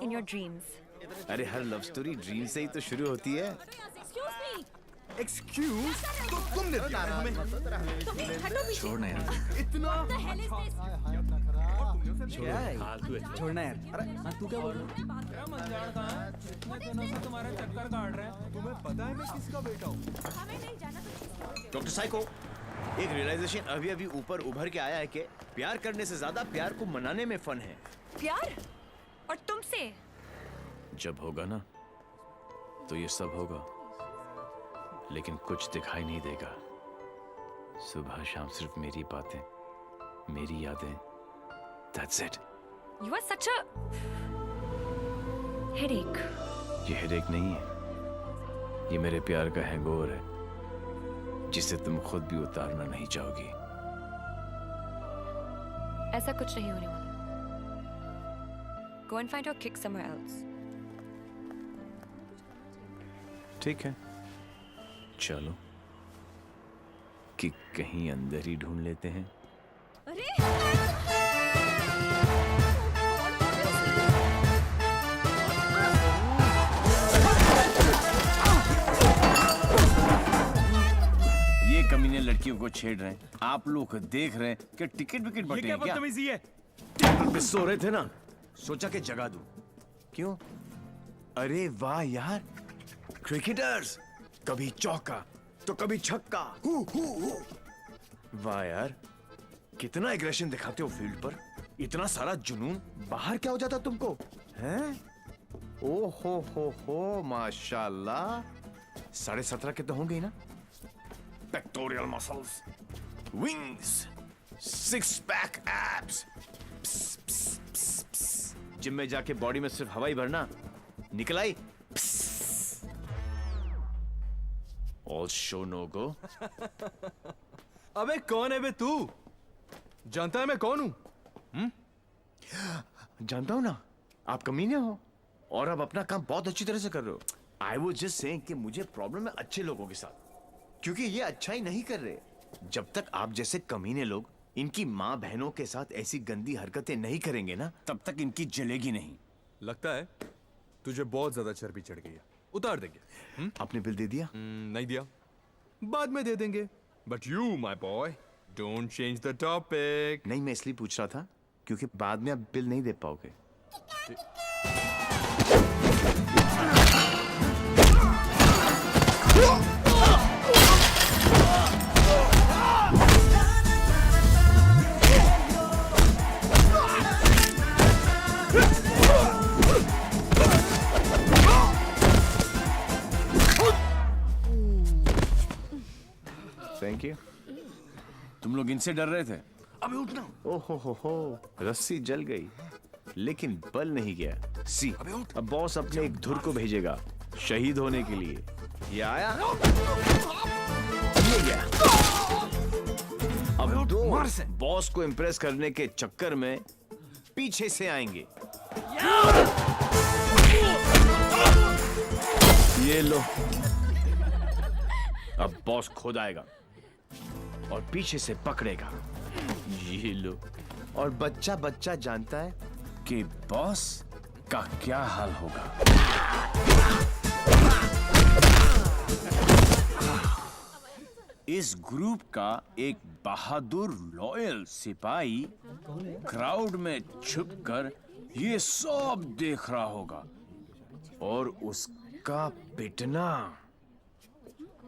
In your dreams.
अरे हर लव स्टोरी ड्रीम से ही तो शुरू होती है। एक्सक्यूज तो तुमने दिया हमें। छोड़ना यार। इतना
छोड़ना यार। अरे तू क्या बोल रहा है?
तुम्हारा चक्कर काट रहे हैं। तुम्हें पता है मैं किसका बेटा हूँ?
डॉक्टर साइको, एक रियलाइजेशन अभी अभी ऊपर उभर के आया है कि प्यार करने से ज्यादा प्यार को मनाने में फन है।
प्यार? और तुमसे?
जब होगा ना तो ये सब होगा, लेकिन कुछ दिखाई नहीं देगा। सुबह शाम सिर्फ मेरी बातें, मेरी यादें। That's it.
You are such a headache.
ये हेडेक नहीं है, ये मेरे प्यार का हैंगओवर है, जिसे तुम खुद भी उतारना नहीं चाहोगी।
ऐसा कुछ नहीं होने वाला। Go and find your kick somewhere else.
ठीक है, चलो कि कहीं अंदर ही ढूंढ लेते हैं। ये कमीने लड़कियों को छेड़ रहे हैं, आप लोग देख रहे हैं कि टिकट विकेट बटे हैं क्या?
है?
टेबल पे सो रहे थे ना, सोचा कि जगा दूं। क्यों? अरे वाह यार, क्रिकेटर्स कभी चौका तो कभी छक्का। वाह यार, कितना एग्रेशन दिखाते हो फील्ड पर। इतना सारा जुनून बाहर क्या हो जाता तुमको, हैं? ओ हो माशाल्लाह। 17.5 के तो होंगे ही ना। Pectoral muscles, wings, 6 pack abs. Gym में जाके बॉडी में सिर्फ हवा ही भरना, निकल आई। All show no go.
अबे कौन है बे तू? जानता है मैं कौन हूं?
जानता हूं ना, आप कमीने हो और आप अपना काम बहुत अच्छी तरह से कर रहे हो। I was just saying कि मुझे प्रॉब्लम है अच्छे लोगों के साथ, क्योंकि ये अच्छा ही नहीं कर रहे। जब तक आप जैसे कमीने लोग इनकी माँ बहनों के साथ ऐसी गंदी हरकतें नहीं करेंगे ना, तब तक इनकी जलेगी नहीं।
लगता है तुझे बहुत ज्यादा चर्बी चढ़ गई है, उतार देंगे।
आपने बिल दे दिया?
नहीं दिया, बाद में दे देंगे। But you my boy don't change the topic.
नहीं, मैं इसलिए पूछ रहा था क्योंकि बाद में आप बिल नहीं दे पाओगे। Thank you. तुम लोग इनसे डर रहे थे? अबे उठना। ओहो हो, रस्सी जल गई लेकिन बल नहीं गया। सी, अब बॉस अपने एक धुर को भेजेगा शहीद होने के लिए। ये आया, ये गया। अब दो बॉस को इम्प्रेस करने के चक्कर में पीछे से आएंगे। ये लो, अब बॉस खुद आएगा और पीछे से पकड़ेगा। ये लो, और बच्चा बच्चा जानता है कि बॉस का क्या हाल होगा। इस ग्रुप का एक बहादुर लॉयल सिपाही क्राउड में छुपकर ये सब देख रहा होगा और उसका पिटना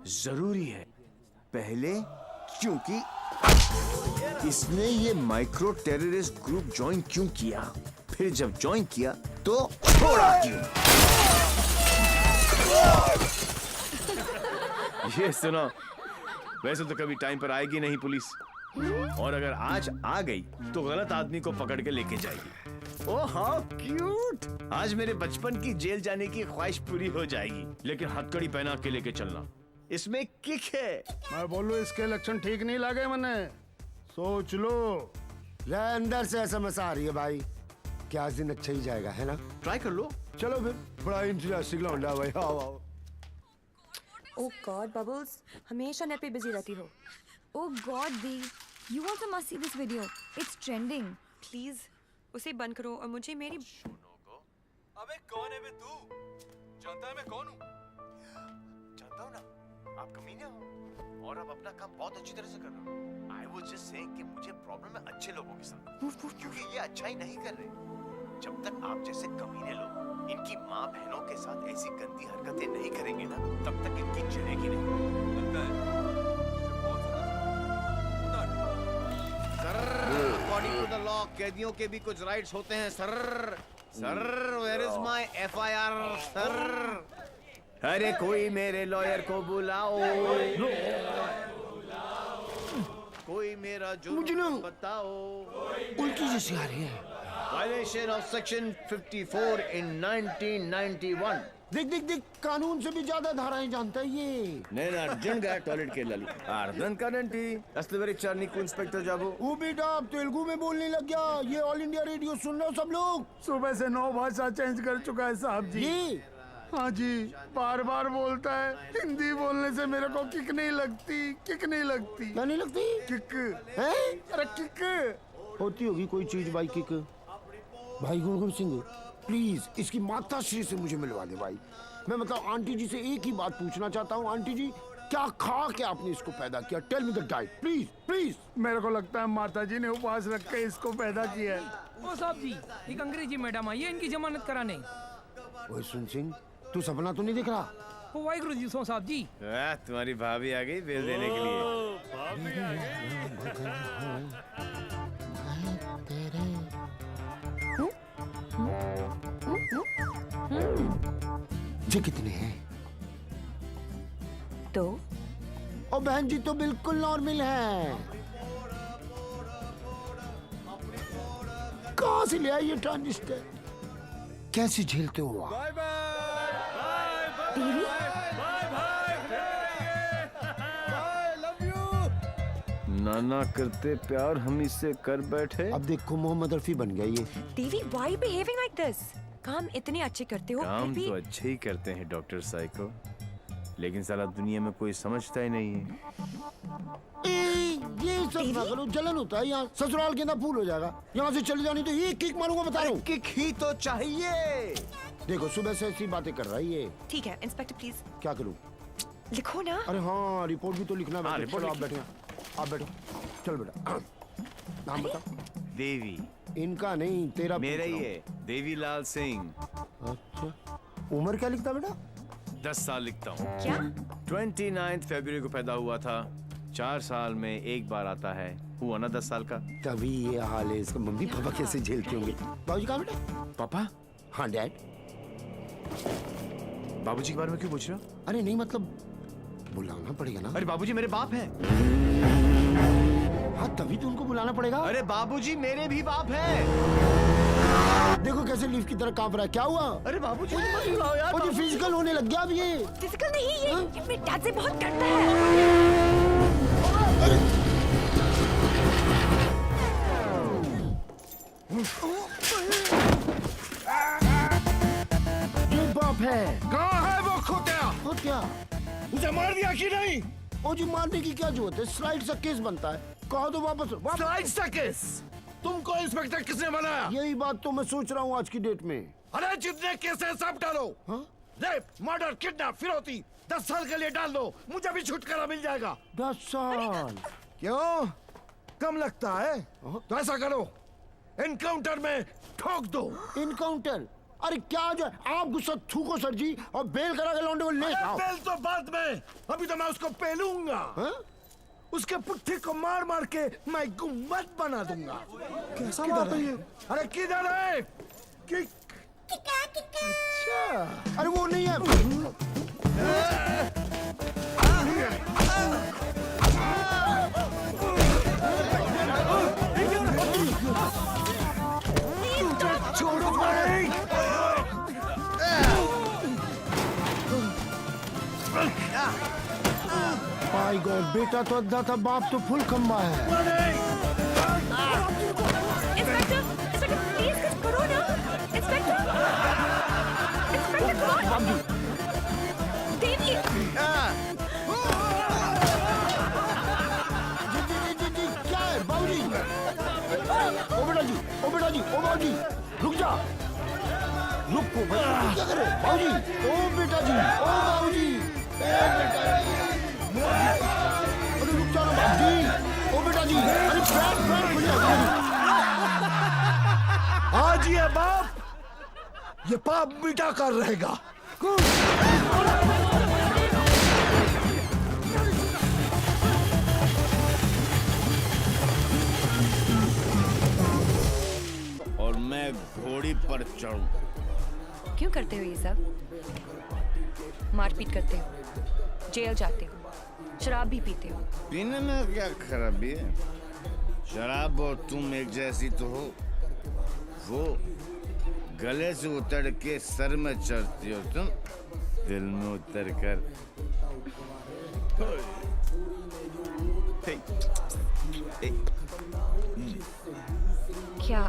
जरूरी है। पहले क्योंकि इसने ये माइक्रो टेररिस्ट ग्रुप ज्वाइन क्यों किया, फिर जब ज्वाइन किया तो छोड़ा क्यों। ये सुनो, वैसे तो कभी टाइम पर आएगी नहीं पुलिस, और अगर आज आ गई तो गलत आदमी को पकड़ के लेके जाएगी। Oh how cute. आज मेरे बचपन की जेल जाने की ख्वाहिश पूरी हो जाएगी, लेकिन हथकड़ी पहना के लेके चलना। इसमें किक है।
मैं बोलूं इसके लक्षण ठीक नहीं लगे मने। सोच लो।
अंदर से एसएमएस आ रही है भाई। क्या आज दिन अच्छा ही जाएगा, है ना?
ट्राई कर लो।
चलो फिर, बड़ा इंटरेस्टिंग लौंडा भाई। आओ आओ।
ओह गॉड बबल्स, हमेशा नेट पे बिजी रहती हो।
Oh God, Dee, you also must see this video. It's trending.
Please उसे बंद करो और मुझे मेरी
अबे कौन है बे तू? जानता है मैं कौन हूँ?
जानता हूँ ना, आप कमीने हो और आप अपना काम बहुत अच्छी तरह से कर रहे हो। I was just saying कि मुझे प्रॉब्लम है अच्छे लोगों के साथ, क्योंकि ये अच्छा ही नहीं कर रहे। जब तक आप जैसे कमीने लोग इनकी माँ बहनों के साथ ऐसी गंदी हरकतें नहीं करेंगे ना, तब तक इनकी चलेगी नहीं। लगता है अकॉर्डिंग टू द लॉ कैदियों के भी कुछ राइट्स होते हैं sir. Sir where is my FIR sir? अरे कोई मेरे लॉयर को बुलाओ। कोई मेरा जुर्म बताओ।
उल्टी जैसी आ रही है।
Violation of section 54 in 1991।
देख कानून से भी ज्यादा धाराएं जानता है ये।
నేను అర్జెంట్గా టాయిలెట్కి వెళ్ళాలి। అర్థం కాదండి అసలు వేరే చార్नीకు इंस्पेक्टर जाबो।
वो बेटा आप तेलुगु में बोलने लग गया। ये ऑल इंडिया रेडियो सुन लो सब लोग।
सुबह से 9 भाषा चेंज कर चुका है साहब जी।
ये
हाँ जी, बार बार बोलता है। हिंदी बोलने से मेरे को किक नहीं लगती। किक नहीं लगती।
क्या नहीं लगती?
किक
है?
अरे किक
होती होगी कोई चीज भाई। किक भाई गुणगुण सिंह प्लीज इसकी माता श्री से मुझे मिलवा दे भाई। मैं मतलब आंटी जी से एक ही बात पूछना चाहता हूँ। आंटी जी क्या खा के आपने इसको पैदा किया? Tell me the diet please please.
मेरे को लगता है माता जी ने उपवास रख के इसको पैदा किया है।
ओ साहब जी, एक अंग्रेजी मैडम आई है इनकी जमानत कराने।
ओए सुन सिंह, तू सपना तो नहीं देख रहा?
ओ वाहिगुरु जी सो साहब जी।
तुम्हारी भाभी आ गई बिल देने के लिए।
ये कितने हैं?
तो
और बहन जी तो बिल्कुल नॉर्मल है। कहाँ से ले आई ये ट्रांजिस्टर? कैसे झेलते हो आप?
नाना करते प्यार हम इससे कर बैठे।
अब देखो मोहम्मद रफी बन गया ये।
देवी व्हाई बिहेविंग लाइक दिस? काम इतने अच्छे करते हो
काम
फिर भी
तो अच्छे ही करते हैं डॉक्टर साइको, लेकिन साला दुनिया में कोई समझता ही नहीं है।
ये सब ना करो, जलन होता है यहाँ। ससुराल के अंदर फूल हो जाएगा। यहाँ से चली जानी तो ये किक मारूंगा, बता रहा हूँ।
किक ही तो चाहिए।
देखो सुबह से ऐसी बातें कर रहा है ये।
ठीक है इंस्पेक्टर प्लीज।
क्या करूँ?
लिखो ना।
अरे हाँ रिपोर्ट भी तो लिखना है।
रिपोर्ट
आप बैठे, आप बैठो। चल बेटा नाम बता।
देवी।
इनका नहीं तेरा
मेरा ही है, देवीलाल सिंह।
अच्छा उम्र क्या लिखता बेटा?
10 साल लिखता हूँ।
क्या?
29 फरवरी को पैदा हुआ था। 4 साल में एक बार आता है। हुआ ना 10 साल का।
तभी ये हाल है इसका। मम्मी पापा कैसे झेलते होंगे? बाबूजी कहाँ बेटा?
पापा?
हाँ डैड।
बाबूजी के बारे में क्यों पूछ रहे हो?
अरे नहीं मतलब बुलाना पड़ेगा ना।
अरे बाबूजी मेरे बाप हैं।
हाँ तभी तो उनको बुलाना पड़ेगा।
अरे बाबूजी मेरे भी बाप हैं।
देखो कैसे लीफ की तरह कांप रहा है। क्या हुआ?
अरे बाबूजी मत बुलाओ यार।
मुझे फिजिकल होने लग गया अब ये।
फिजिकल नहीं ये मेरे डैड से बहुत डरता है।
ये बाप है।
कहाँ है वो खोतिया?
खोतिया
उसे मार दिया कि नहीं?
ओ जी मारने की क्या जरूरत है? स्लाइड सा केस बनता है। कहो तो वापस।
स्लाइड सा केस? तुमको इंस्पेक्टर किसने बनाया?
यही बात तो मैं सोच रहा हूँ आज की डेट में।
अरे जितने केस है सब डालो। रेप, मर्डर, किडनैप, फिरौती 10 साल के लिए डाल दो। मुझे भी छुटकारा मिल जाएगा।
10 साल?
क्यों कम लगता है? तो ऐसा करो एनकाउंटर में ठोक दो।
एनकाउंटर? अरे क्या जो आप गुस्सा थूको सर जी और बेल करा के लौंडे को ले आओ।
बेल तो बाद में, अभी तो मैं उसको पेलूंगा। उसके पुट्ठी को मार मार के मैं गुम्बद बना दूंगा।
कैसा बात है ये?
अरे किधर है?
अच्छा अरे वो नहीं है।
छोड़ो भाई।
माय गॉड, बेटा तो अद्धा था, बाप तो फुल खम्बा है।
इंस्पेक्टर, प्लीज कुछ करो ना। इंस्पेक्टर, देवी।
जी, क्या है बाबूजी? ओ बेटा जी, ओ बेटा जी, ओ बाबूजी, रुक जा। रुको क्या करे बाबूजी? ओ बेटा जी, ओ बाबूजी, बेटा जी, अरे रुक जाओ ना बाबूजी। ओ बेटा जी, अरे पैर खुल जाएगा। आज ये बाप, ये पाप मिटा कर रहेगा।
और मैं घोड़ी पर चढ़ूं।
क्यों करते हो ये सब? मारपीट करते हो, जेल जाते हो, शराब भी पीते हो।
पीने में क्या खराबी है? शराब और तुम एक जैसी तो हो। वो गले से उतर के सर में चढ़ती हो, तुम दिल में उतर कर।
क्या?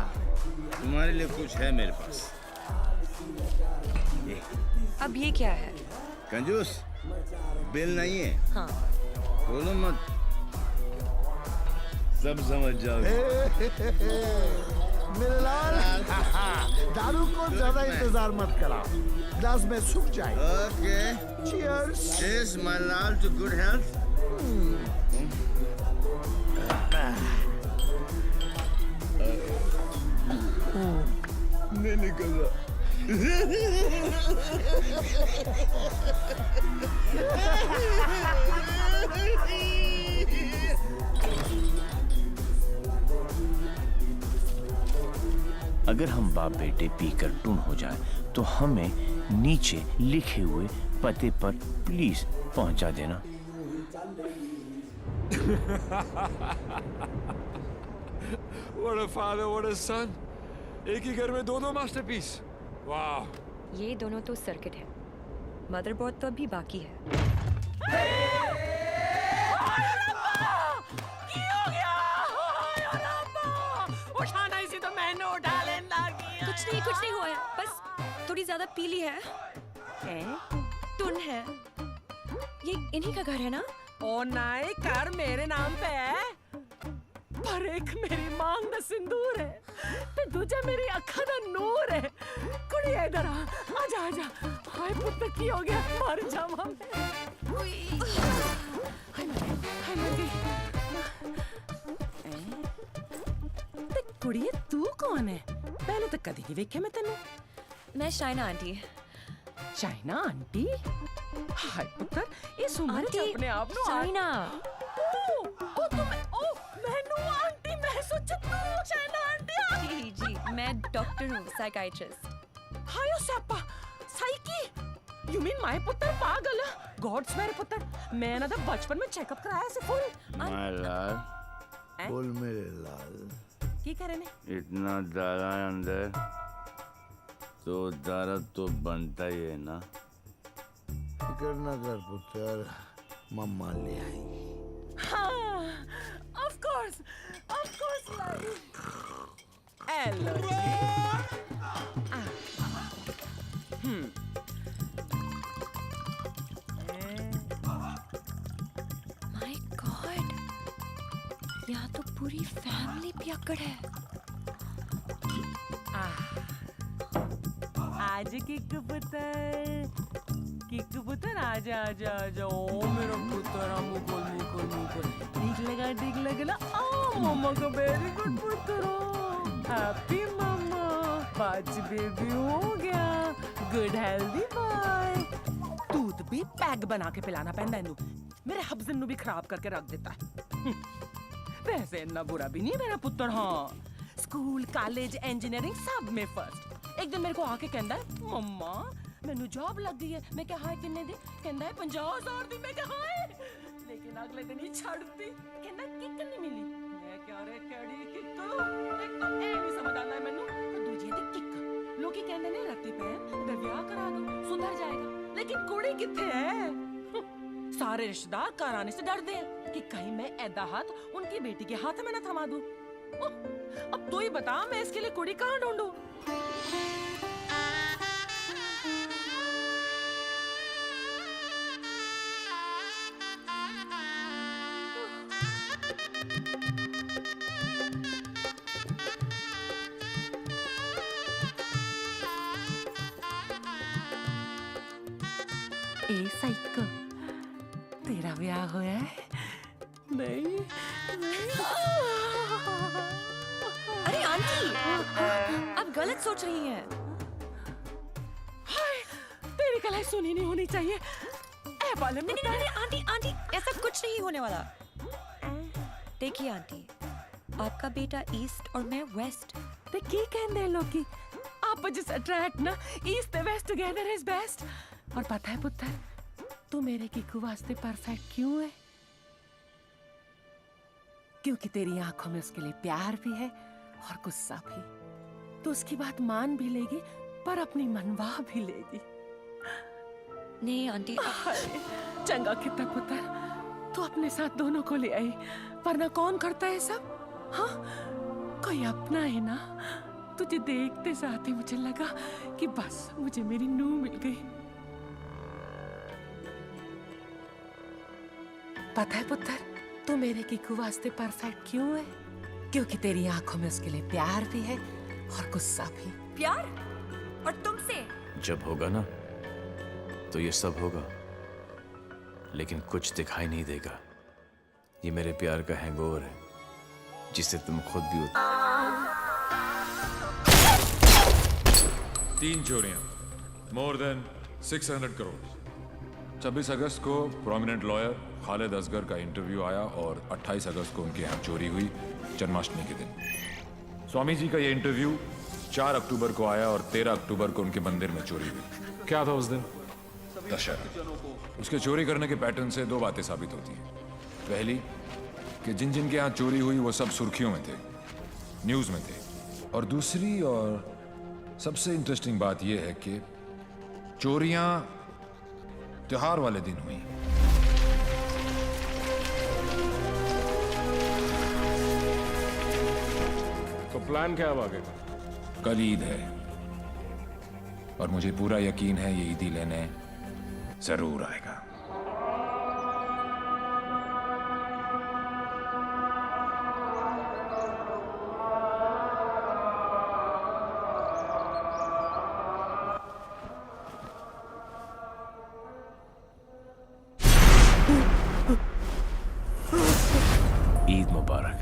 तुम्हारे लिए कुछ है मेरे पास।
अब ये क्या है?
कंजूस, बिल नहीं है।
हाँ।
बोलो मत, सब समझ जाओगे।
मेरे लाल, दारू को ज्यादा इंतजार मत कराओ, ग्लास में सूख जाए।
Okay,
cheers.
Cheers, my lal, to good health. नहीं निकल रहा। अगर हम बाप बेटे पीकर टून हो जाए तो हमें नीचे लिखे हुए पते पर प्लीज पहुंचा देना।
What a father, what a son. एक ही घर में दो मास्टरपीस। वाह।
ये दोनों तो सर्किट है, मदरबोर्ड तो अभी बाकी है।
उठाना इसी तो मैंने उठा लेना।
कुछ नहीं हुआ है, बस थोड़ी ज्यादा पीली है। टुन है। ये इन्हीं का घर है ना?
ओ नहीं, घर मेरे नाम पे है, पर एक मेरी मांग दा सिंदूर है, ते दूजा मेरी अखा दा नूर है। कुड़ी इधर आजा आजा। हाय पुत्र की हो गया, मर जावा मैं। हाय मर गई। ते कुड़िए तू कौन है? पहले तो कदी नहीं वेख्या मैं तेनू।
मैं शाइना आंटी।
शाइना आंटी? हाय पुत्र, इस उम्र च अपने आप नु
शाइना।
ओ तुम मैनू आंटी मैं सोचा तू शाइना आंटी।
जी, मैं डॉक्टर हूँ, साइकाइट्रिस्ट।
हायो सप्पा, साइकी। यू मीन माय पुत्र पागल? गॉड्स मेरे पुत्र, मैं ना तो बचपन में चेकअप कराया से फुल।
माय लाल, बोल मेरे लाल।
की करे ने?
इतना दारा अंदर तो दारा तो बनता ही है ना। फिकर ना कर पुत्र, मम्मा ले आई।
हाँ, of course lie. Hello
my God, यहाँ तो पूरी फैमिली पियक्कड़ है।
आज किक पुत्र आजा आजा आजा। ओ मेरा पुत्र, मुकुल ठीक लगा ना। ओ मम्मा का वेरी गुड पुत्र, हैप्पी मम्मा, पांच बेबी हो गया, गुड हेल्दी बॉय। दूध भी पैग बना के पिलाना पैंदा इनू, मेरे हब्जन नु भी खराब करके रख देता है। वैसे इतना बुरा भी नहीं मेरा पुत्र। हाँ, स्कूल कॉलेज इंजीनियरिंग सब में फर्स्ट। एक दिन मेरे को आके कहता है, मम्मा मैनू जॉब लग गई है। मैं क्या हाय किन्ने दी? कहता है 50,000 दी। मैं क्या हाय, लेकिन अगले दिन ही छड़ दी। कहता किक नहीं मिली। मैं क्या रे केड़ी किक? एक तो ए नहीं समझ आना है मैनू, दूजी दी किक। लोकी कहंदे ने रत्ती पैन अगर ब्याह करा दो सुधर जाएगा, लेकिन कुड़ी किथे है? सारे रिश्तेदार घर आने से डरते हैं कि कहीं मैं ऐदा हाथ उनकी बेटी के हाथ में ना थमा दूं। अब तू ही बता, मैं इसके लिए कुड़ी कहाँ ढूंढूं? ए साइको, तेरा ब्याह हुआ है? नहीं,
अरे आंटी, आप गलत सोच रही हैं।
हाय, तेरी कलाई सुनी नहीं होनी चाहिए। ए बालम,
नहीं, आंटी आंटी, ऐसा कुछ नहीं होने वाला। देखिए आंटी, आपका बेटा ईस्ट और मैं वेस्ट।
ते की कहंदे लोग की आप जिस अट्रैक्ट ना ईस्ट ते वेस्ट टुगेदर इज बेस्ट। और पता है पुत्र, तू मेरे कीकू वास्ते परफेक्ट क्यों है? क्योंकि तेरी आंखों में उसके लिए प्यार भी है और गुस्सा भी। तो उसकी बात मान भी लेगी पर अपनी मनवा भी लेगी।
नहीं आंटी,
चंगा कितना पुत्र, तू अपने साथ दोनों को ले आई, वरना कौन करता है सब? हाँ, कोई अपना है ना। तुझे देखते साथ ही मुझे लगा कि बस मुझे मेरी नूह मिल गई। पता है पुत्र, तू मेरे कीकू वास्ते परफेक्ट क्यों है? क्योंकि तेरी आंखों में उसके लिए प्यार भी है और गुस्सा भी।
प्यार? और तुमसे?
जब होगा ना तो ये सब होगा, लेकिन कुछ दिखाई नहीं देगा। ये मेरे प्यार का हैंगओवर है जिसे तुम खुद भी
3 चोरियां, मोर देन 600 करोड़। 26 अगस्त को प्रोमिनेंट लॉयर खालिद असगर का इंटरव्यू आया और 28 अगस्त को उनके यहाँ चोरी हुई, जन्माष्टमी के दिन। स्वामी जी का ये इंटरव्यू 4 अक्टूबर को आया और 13 अक्टूबर को उनके मंदिर में चोरी हुई। क्या था उस दिन? दशहरा। उसके चोरी करने के पैटर्न से 2 बातें साबित होती हैं। पहली कि जिन जिन के यहाँ चोरी हुई वो सब सुर्खियों में थे, न्यूज़ में थे। और दूसरी और सबसे इंटरेस्टिंग बात यह है कि चोरियां त्योहार वाले दिन हुई।
तो प्लान क्या है आगे?
कल ईद है और मुझे पूरा यकीन है ये ईदी लेने जरूर आएगा। ईद मुबारक।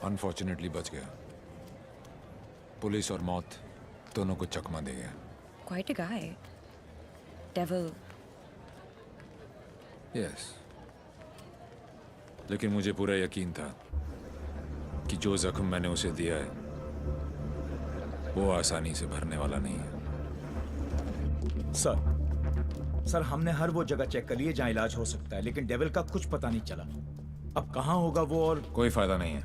अनफॉर्चुनेटली बच गया। पुलिस और मौत दोनों को चकमा दे गया।
Quite a guy. Devil.
Yes, लेकिन मुझे पूरा यकीन था कि जो जख्म मैंने उसे दिया है वो आसानी से भरने वाला नहीं है।
सर हमने हर वो जगह चेक कर ली है जहां इलाज हो सकता है, लेकिन डेविल का कुछ पता नहीं चला। अब कहां होगा वो, और
कोई फायदा नहीं है,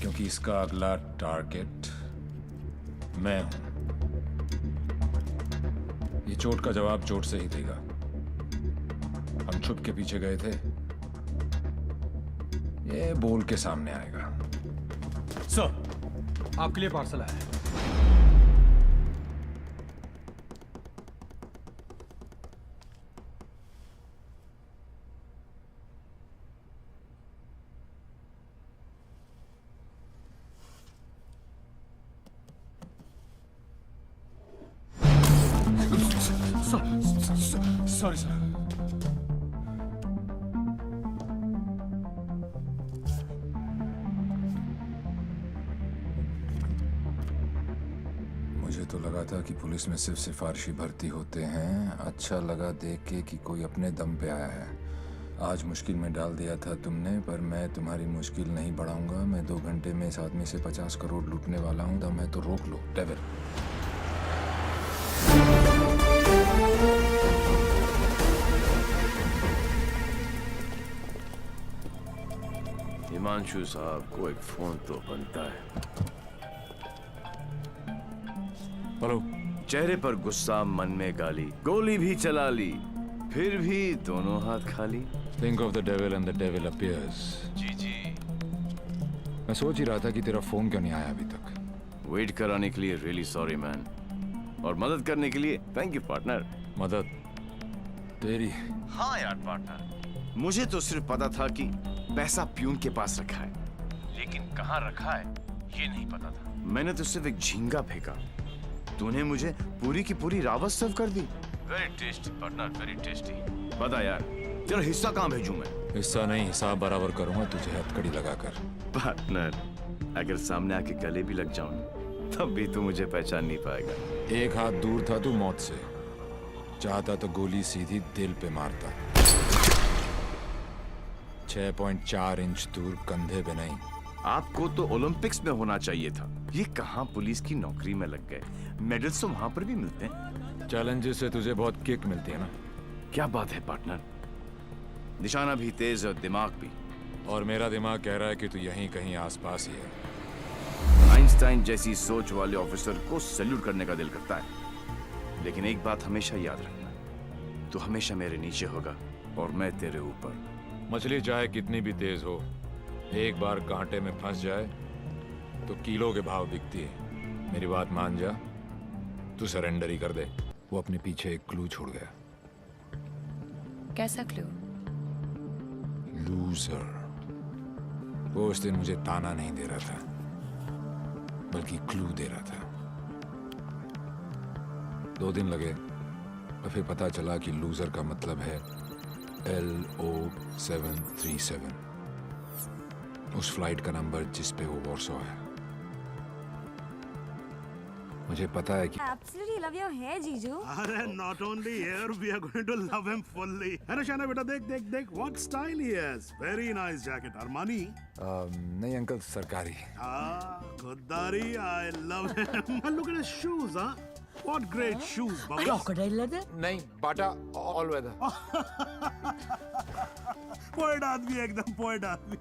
क्योंकि इसका अगला टारगेट मैं हूं। ये चोट का जवाब चोट से ही देगा। हम छुप के पीछे गए थे, ये बोल के सामने आएगा।
सर, आपके लिए पार्सल आया है। Sorry sir.
मुझे तो लगा था कि पुलिस में सिर्फ सिफारिशी भर्ती होते हैं। अच्छा लगा देख के कि कोई अपने दम पे आया है। आज मुश्किल में डाल दिया था तुमने, पर मैं तुम्हारी मुश्किल नहीं बढ़ाऊंगा। मैं 2 घंटे में इस आदमी से 50 करोड़ लूटने वाला हूं। दम है तो रोक लो डेविल।
हिमांशु साहब को एक फोन तो बनता है।
हेलो।
चेहरे पर गुस्सा, मन में गाली, गोली भी चला ली, फिर भी दोनों हाथ खाली।
Think of the devil and the devil appears.
जी जी।
मैं सोच ही रहा था कि तेरा फोन क्यों नहीं आया अभी तक।
वेट कराने के लिए रियली सॉरी मैन, और मदद करने के लिए थैंक यू पार्टनर।
मदद तेरी?
हाँ यार पार्टनर, मुझे तो सिर्फ पता था कि पैसा प्यून के पास रखा है, लेकिन कहाँ रखा है ये नहीं पता था। मैंने तो सिर्फ एक झींगा फेंका, तूने मुझे पूरी की पूरी रावत सर्व कर दी। Very tasty partner, very tasty. बता यार, तेरा हिस्सा कहाँ भेजूं मैं?
हिस्सा नहीं, हिसाब बराबर करूंगा तुझे हथकड़ी लगाकर।
पार्टनर, अगर सामने आके गले भी लग जाऊं तब भी तू मुझे पहचान नहीं पाएगा।
एक हाथ दूर था तू मौत से, चाहता तो गोली सीधी दिल पे मारता। 6.4 इंच दूर, कंधे पे नहीं।
आपको तो ओलंपिक्स में होना चाहिए था। ये कहाँ पुलिस की नौकरी में लग गए। मेडल्स तो वहां पर भी मिलते हैं।
चैलेंजेस से तुझे बहुत किक मिलती है ना।
क्या बात है पार्टनर, निशाना भी तेज और दिमाग भी।
और मेरा दिमाग कह रहा है कि तू यहीं कहीं आसपास ही है।
आइंस्टाइन जैसी सोच वाले ऑफिसर को सैल्यूट करने का दिल करता है, लेकिन एक बात हमेशा याद रखना, तू हमेशा मेरे नीचे होगा और मैं तेरे ऊपर।
मछली चाहे कितनी भी तेज हो, एक बार कांटे में फंस जाए तो किलो के भाव बिकती है। मेरी बात मान जा, तू सरेंडर ही कर दे। वो अपने पीछे एक क्लू छोड़ गया।
कैसा क्लू?
लूजर। वो उस दिन मुझे ताना नहीं दे रहा था, बल्कि क्लू दे रहा था। 2 दिन लगे और फिर पता चला कि लूजर का मतलब है LO737, उस फ्लाइट का नंबर जिस पे वो वॉर्सो है। मुझे पता है कि
Absolutely love your hair, जीजू।
अरे not only hair, we are going to love him fully. अरे शाना बेटा देख देख देख, what style he has. Very nice jacket, Armani.
नहीं अंकल, सरकारी।
खुददारी, I love him. And look at his shoes, huh? What great shoes, Baba.
Crocodile leather?
नहीं, बाटा all weather.
Poet आदमी, एकदम पोएट आदमी।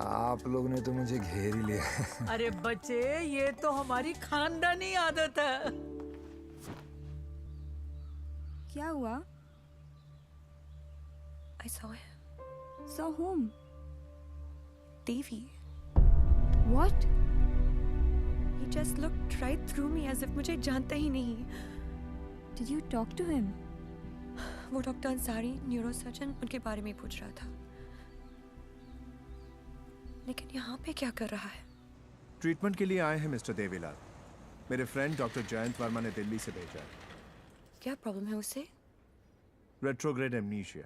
आप लोग ने तो मुझे घेर ही लिया।
अरे बच्चे, ये तो हमारी खानदानी आदत है।
क्या हुआ?
I saw him.
Saw whom?
Devi.
What?
He just looked right through me as if मुझे जानता ही नहीं।
Did you talk to him?
वो डॉक्टर अंसारी, न्यूरोसर्जन, उनके बारे में पूछ रहा था। लेकिन यहाँ पे क्या कर रहा है?
ट्रीटमेंट के लिए आए हैं मिस्टर देवीलाल। मेरे फ्रेंड डॉक्टर जयंत वर्मा ने दिल्ली से भेजा है।
क्या प्रॉब्लम है उसे?
Retrograde amnesia.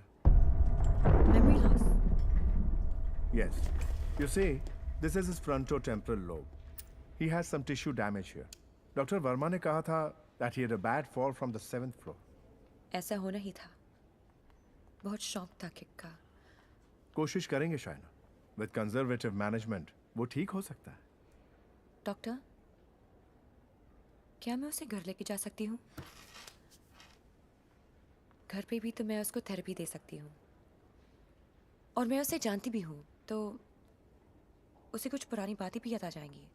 Memory loss.
Yes. You see, this is his frontotemporal lobe. He has some tissue damage here. Dr. Verma ने कहा था that he had a bad fall from the 7th floor.
ऐसा होना ही था। बहुत शौक था किक का।
कोशिश करेंगे शायना। With conservative management, वो ठीक हो सकता है।
डॉक्टर, क्या मैं उसे घर लेके जा सकती हूँ? घर पे भी तो मैं उसको थेरेपी दे सकती हूँ। और मैं उसे जानती भी हूँ, तो उसे कुछ पुरानी बातें भी याद आ जाएंगी।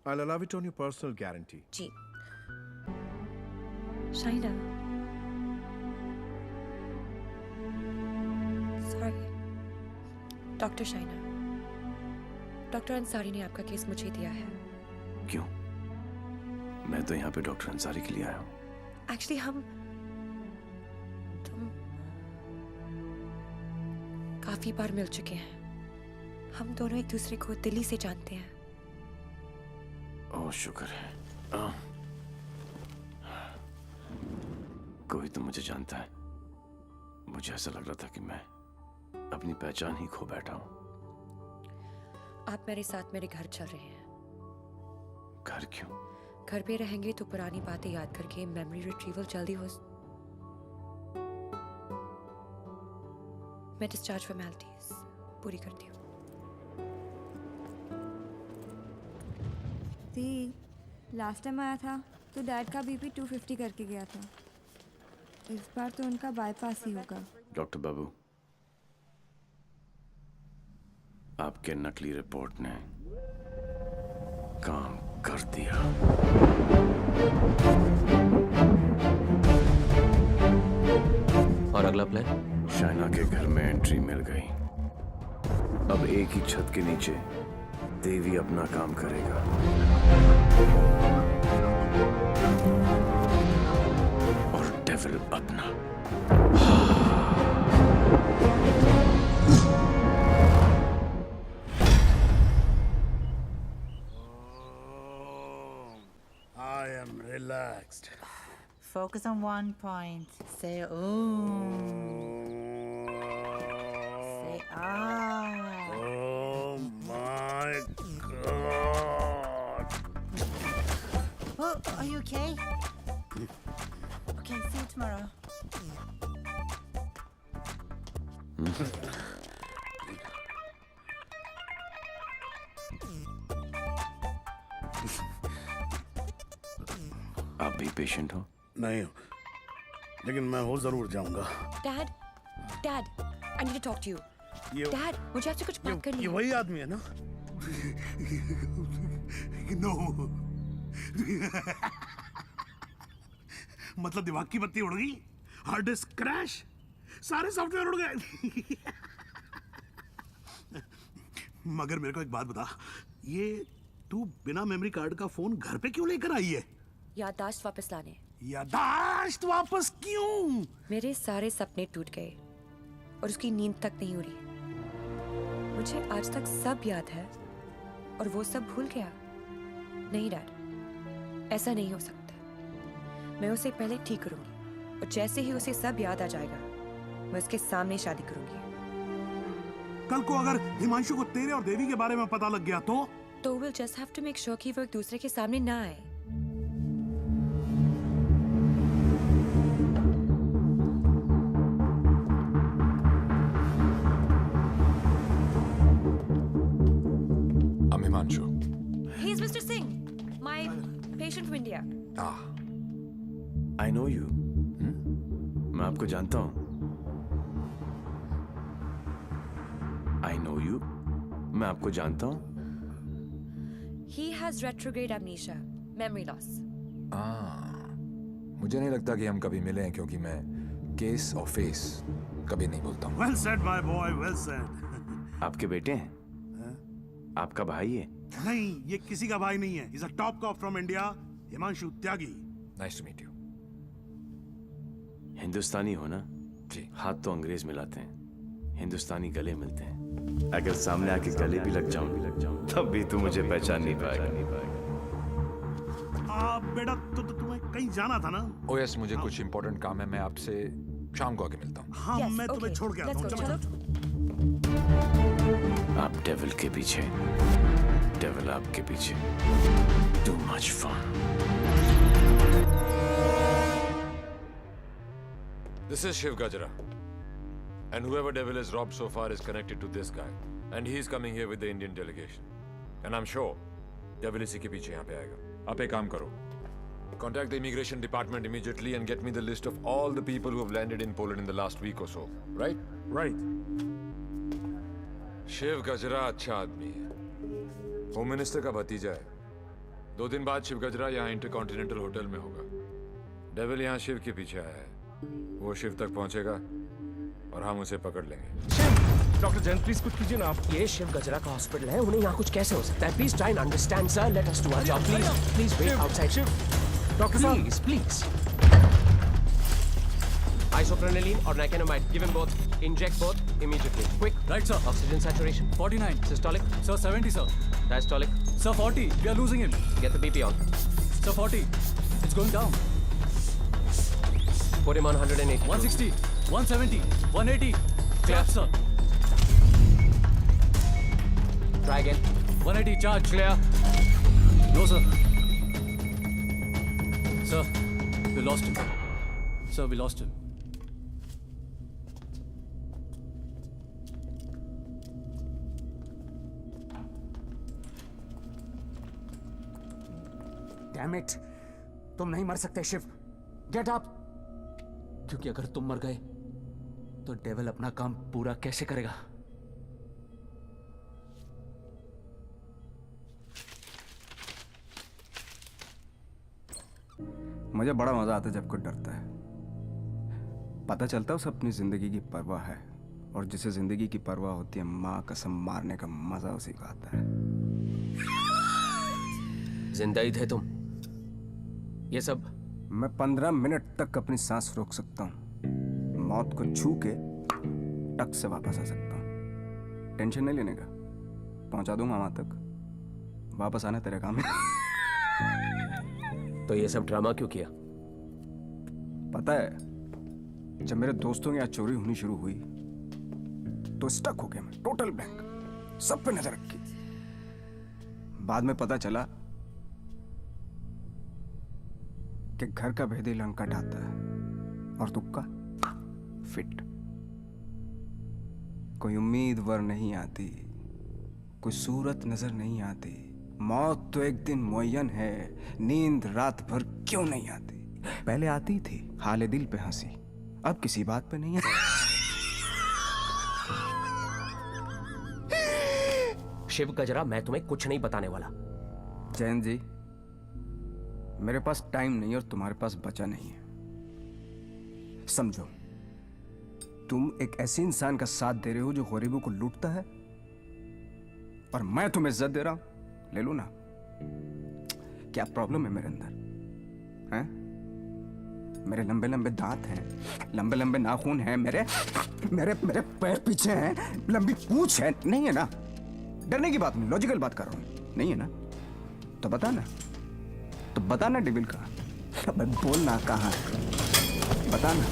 I'll allow it on your personal guarantee.
जी। Shaina. Sorry। Doctor Shaina. Doctor Ansari ने आपका केस मुझे दिया है।
क्यों? मैं तो यहाँ पे डॉक्टर अंसारी के लिए आया हूँ।
एक्चुअली तुम काफी बार मिल चुके हैं। हम दोनों एक दूसरे को दिल्ली से जानते हैं।
ओह शुक्र है। कोई तो मुझे जानता है। मुझे ऐसा लग रहा था कि मैं अपनी पहचान ही खो बैठा हूँ।
आप मेरे साथ मेरे घर चल रहे हैं।
घर क्यों?
घर पे रहेंगे तो पुरानी बातें याद करके मेमोरी रिट्रीवल जल्दी हो। मैं डिस्चार्ज फॉर्मेलिटीज पूरी करती हूँ।
लास्ट टाइम आया था तो डैड का बीपी 250 करके गया था। इस बार तो उनका बाईपास ही होगा।
डॉक्टर बाबू, आपके नकली रिपोर्ट ने काम कर दिया।
और अगला प्लान?
शाइना के घर में एंट्री मिल गई। अब एक ही छत के नीचे देवी अपना काम करेगा। और डेविल अपना।
I am relaxed.
Focus on one point. Say ooh. Say ah.
Oh my God.
Oh, are you okay? Okay, see you tomorrow.
आप भी पेशेंट हो?
नहीं हो, लेकिन मैं हो जरूर जाऊंगा।
Dad, I need to talk to you. Dad, मुझे आपसे कुछ बात करनी है।
ये वही आदमी है ना? नो। मतलब दिमाग की बत्ती उड़ गई, हार्ड डिस्क क्रैश, सारे सॉफ्टवेयर उड़ गए। मगर मेरे को एक बात बता, ये तू बिना मेमोरी कार्ड का फोन घर पे क्यों लेकर आई है?
याददाश्त वापस लाने।
याददाश्त वापस क्यों?
मेरे सारे सपने टूट गए और उसकी नींद तक नहीं उड़ी। मुझे आज तक सब याद है और वो सब भूल गया। नहीं डैड, ऐसा नहीं हो सकता। मैं उसे पहले ठीक करूंगी और जैसे ही उसे सब याद आ जाएगा मैं उसके सामने शादी करूंगी।
कल को अगर हिमांशु को तेरे और देवी के बारे में पता लग गया तो
we'll just have to make sure कि वो एक दूसरे के सामने ना आए।
I'm Himanshu.
He's Mr. Singh, my patient from India.
I know you. मैं आपको जानता हूँ। I know you. मैं आपको जानता हूँ।
He has retrograde amnesia, memory loss.
मुझे नहीं लगता कि हम कभी मिले हैं, क्योंकि मैं केस और फेस कभी नहीं बोलता हूँ।
Well said, my boy, well said.
आपके बेटे हैं? आपका भाई है?
नहीं, ये किसी का भाई नहीं है। He's a top cop from India, Himanshu Tyagi.
Nice to meet you.
हिंदुस्तानी हो ना?
जी।
हाथ तो अंग्रेज मिलाते हैं, हिंदुस्तानी गले मिलते हैं। अगर सामने आके गले भी लग जाऊं, तब भी तू मुझे पहचान नहीं पाएगा।
बेटा, तो तुम्हें कहीं जाना था ना?
Oh yes, मुझे कुछ important काम है। मैं आपसे शाम को आके मिलता हूँ।
हाँ, मैं तुम्हें छोड़ के आता हूँ। चलो।
आप डेविल के पीछे, डेविल आपके पीछे। Too much fun.
This is Shiv Gajra. And whoever devil is robbed so far is connected to this guy. And he's coming here with the Indian delegation. And I'm sure devil इसी के पीछे यहाँ पे आएगा.
आप एक काम करो,
Contact the immigration department immediately and get me the list of all the people who have landed in Poland in the last week or so. Right?
Right.
Shiv गजरा अच्छा आदमी है, होम मिनिस्टर का भतीजा है। 2 दिन बाद शिव गजरा यहाँ इंटरकॉन्टिनेंटल होटल में होगा। डेविल यहाँ शिव के पीछे आया है, वो शिव तक पहुंचेगा और हम उसे पकड़ लेंगे।
डॉक्टर जैन प्लीज कुछ कीजिए ना आप। ये शिव गजरा का हॉस्पिटल है, उन्हें यहाँ कुछ कैसे हो सकता है? Please try and understand sir, let us do our job please. Please wait outside. Doctor साहब please. Isoprenylene or nicotinamide. Give him both. Inject both immediately. Quick.
Right, sir.
Oxygen saturation.
49.
Systolic.
Sir, 70, sir.
Diastolic.
Sir, 40. We are losing him.
Get the BP on.
Sir, 40. It's going down.
Put him on 180.
160. 170. 180. Clap, sir.
Try again.
180. Charge.
Clear.
No, sir. Sir, we lost him. Sir, we lost him.
Damn it! तुम नहीं मर सकते Shiv. Get up! क्योंकि अगर तुम मर गए तो डेविल अपना काम पूरा कैसे करेगा?
मुझे बड़ा मजा आता है जब कोई डरता है। पता चलता है उसे अपनी जिंदगी की परवाह है, और जिसे जिंदगी की परवाह होती है माँ कसम मारने का मजा उसी को आता है।
जिंदा ही थे तुम? ये सब?
मैं 15 मिनट तक अपनी सांस रोक सकता हूँ, मौत को छू के टक से वापस आ सकता हूँ। टेंशन नहीं लेने का, पहुंचा दूंगा वहां तक। वापस आना तेरे काम है।
तो ये सब ड्रामा क्यों किया?
पता है, जब मेरे दोस्तों के यहाँ चोरी होनी शुरू हुई तो स्टक हो गया मैं, टोटल ब्लैंक, सब पे नजर रखी। बाद में पता चला कि घर का भेदी लंका ढाता है और तुक्का फिट। कोई उम्मीद वर नहीं आती, कोई सूरत नजर नहीं आती। मौत तो एक दिन मुअय्यन है, नींद रात भर क्यों नहीं आती? पहले आती थी हाले दिल पे हंसी, अब किसी बात पे नहीं आती।
शिव गजरा, मैं तुम्हें कुछ नहीं बताने वाला।
जैन जी, मेरे पास टाइम नहीं और तुम्हारे पास बचा नहीं है। समझो, तुम एक ऐसे इंसान का साथ दे रहे हो जो गरीबों को लूटता है, और मैं तुम्हें इज्जत दे रहा हूं। ले लो ना। क्या प्रॉब्लम है मेरे अंदर? हैं? मेरे लंबे लंबे दांत हैं, लंबे लंबे नाखून हैं, मेरे मेरे मेरे पैर पीछे हैं, लंबी पूंछ है। नहीं है ना? डरने की बात नहीं, लॉजिकल बात कर रहा हूं। नहीं है ना? तो बताना, तो बताना डेविल कहाँ? अबे बोलना कहाँ है? बताना।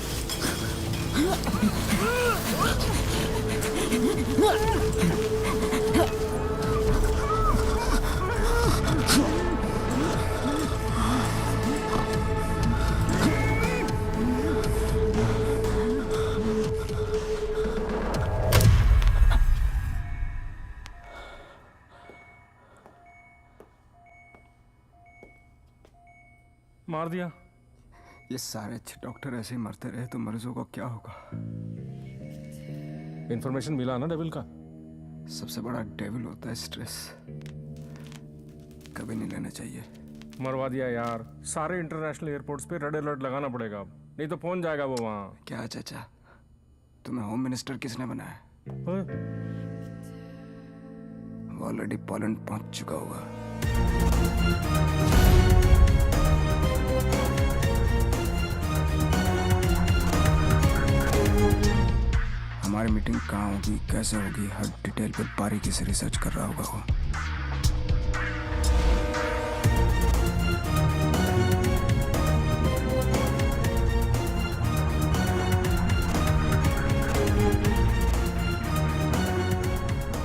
मार दिया।
ये सारे अच्छे डॉक्टर ऐसे ही मरते रहे तो मरीजों को क्या होगा?
इंफॉर्मेशन मिला ना डेविल का?
सबसे बड़ा डेविल होता है स्ट्रेस। कभी नहीं लेना चाहिए।
मरवा दिया यार। सारे इंटरनेशनल एयरपोर्ट्स पे रेड अलर्ट लगाना पड़ेगा अब, नहीं तो पहुंच जाएगा वो वहां।
क्या चाचा, तुम्हें होम मिनिस्टर किसने बनाया? वो ऑलरेडी पोलैंड पहुंच चुका होगा। हमारी मीटिंग कहाँ होगी, कैसे होगी, हर डिटेल पे बारीकी से रिसर्च कर रहा होगा वो।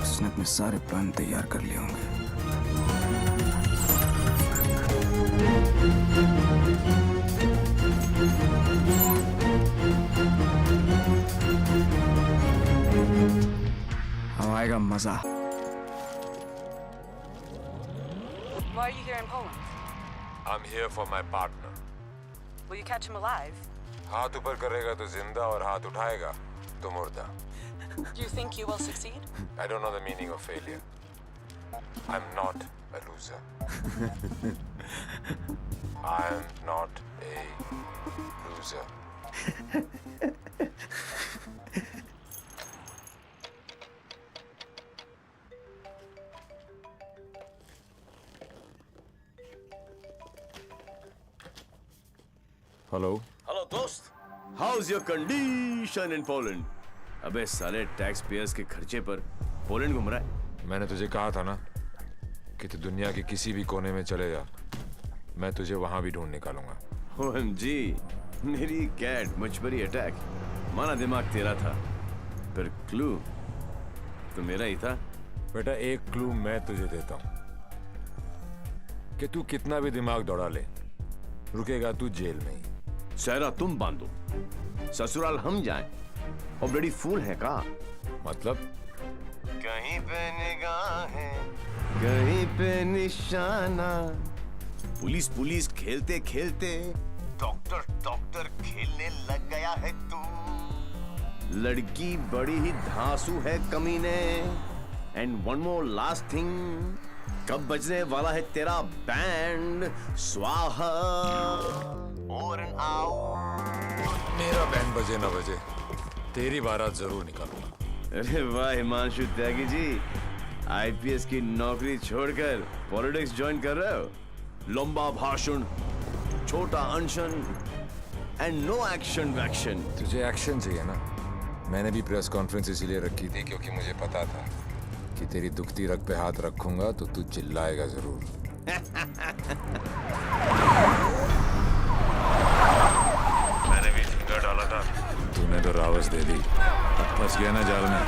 उसने अपने सारे प्लान तैयार कर लिए होंगे। अब आएगा मजा।
Why are you here in Poland?
I'm here for my partner.
Will you catch him alive?
हाथ ऊपर करेगा तो जिंदा और हाथ उठाएगा तो मुर्दा.
Do you think you will succeed?
I don't know the meaning of failure. I'm not a loser. I'm not a loser.
Hello
hello दोस्त, how's your condition in Poland? अबे साले टैक्स पेयर्स के खर्चे पर पोलैंड घूम रहा है।
मैंने तुझे कहा था ना कि तू दुनिया के किसी भी कोने में चले जा, मैं तुझे वहां भी ढूंढ निकालूंगा।
OMG, मेरी कैट मुझपरी अटैक। माना दिमाग तेरा था, पर क्लू तो मेरा ही था।
बेटा एक क्लू मैं तुझे देता हूं कि तू कितना भी दिमाग दौड़ा ले, रुकेगा तू जेल में ही।
सहरा तुम बांधो, ससुराल हम जाएं। और ब्लडी फूल है का?
मतलब
कहीं पे निगाहें, कहीं पे निशाना। पुलिस पुलिस खेलते खेलते डॉक्टर डॉक्टर खेलने लग गया है तू। लड़की बड़ी ही धांसू है कमीने। And one more last thing, कब बजने वाला है तेरा बैंड? स्वाहा ओवर एंड आउट।
मेरा बैंड बजे ना बजे, तेरी बारात जरूर निकालूंगा।
अरे वाह हिमांशु त्यागी जी, आईपीएस की नौकरी छोड़कर पॉलिटिक्स ज्वाइन कर रहे हो? लंबा भाषण, छोटा अनशन एंड नो एक्शन वैक्शन।
तुझे एक्शन चाहिए ना? मैंने भी प्रेस कॉन्फ्रेंस इसीलिए रखी थी क्योंकि मुझे पता था कि तेरी दुखती रग पे हाथ रखूंगा तो तू चिल्लाएगा जरूर। मैंने भी झिंगा डाला था, तूने तो रावस दे दी। फंस गया ना जाल में।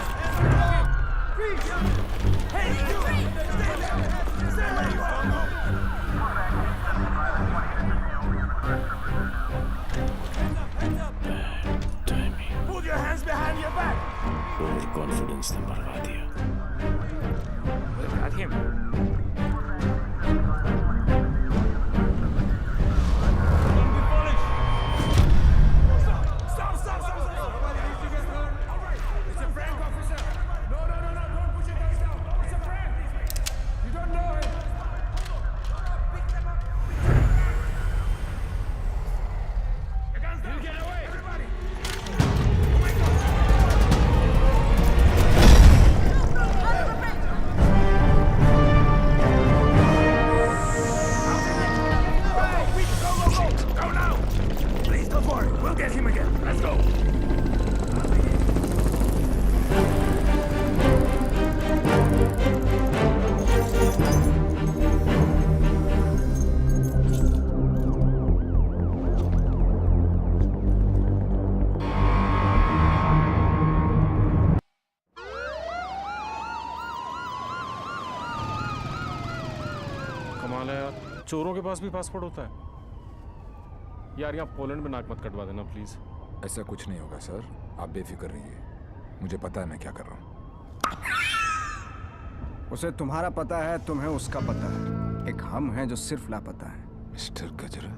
Put your hands behind your back.
Over confidence ने मरवा दिया।
At him.
कमाल है यार, चोरों के पास भी पासपोर्ट होता है। यार यहाँ पोलैंड में नाक मत कटवा देना प्लीज।
ऐसा कुछ नहीं होगा सर, आप बेफिक्र रहिए, मुझे पता है मैं क्या कर रहा हूँ।
उसे तुम्हारा पता है, तुम्हें उसका पता है। एक हम हैं जो सिर्फ लापता है।
मिस्टर गजरा,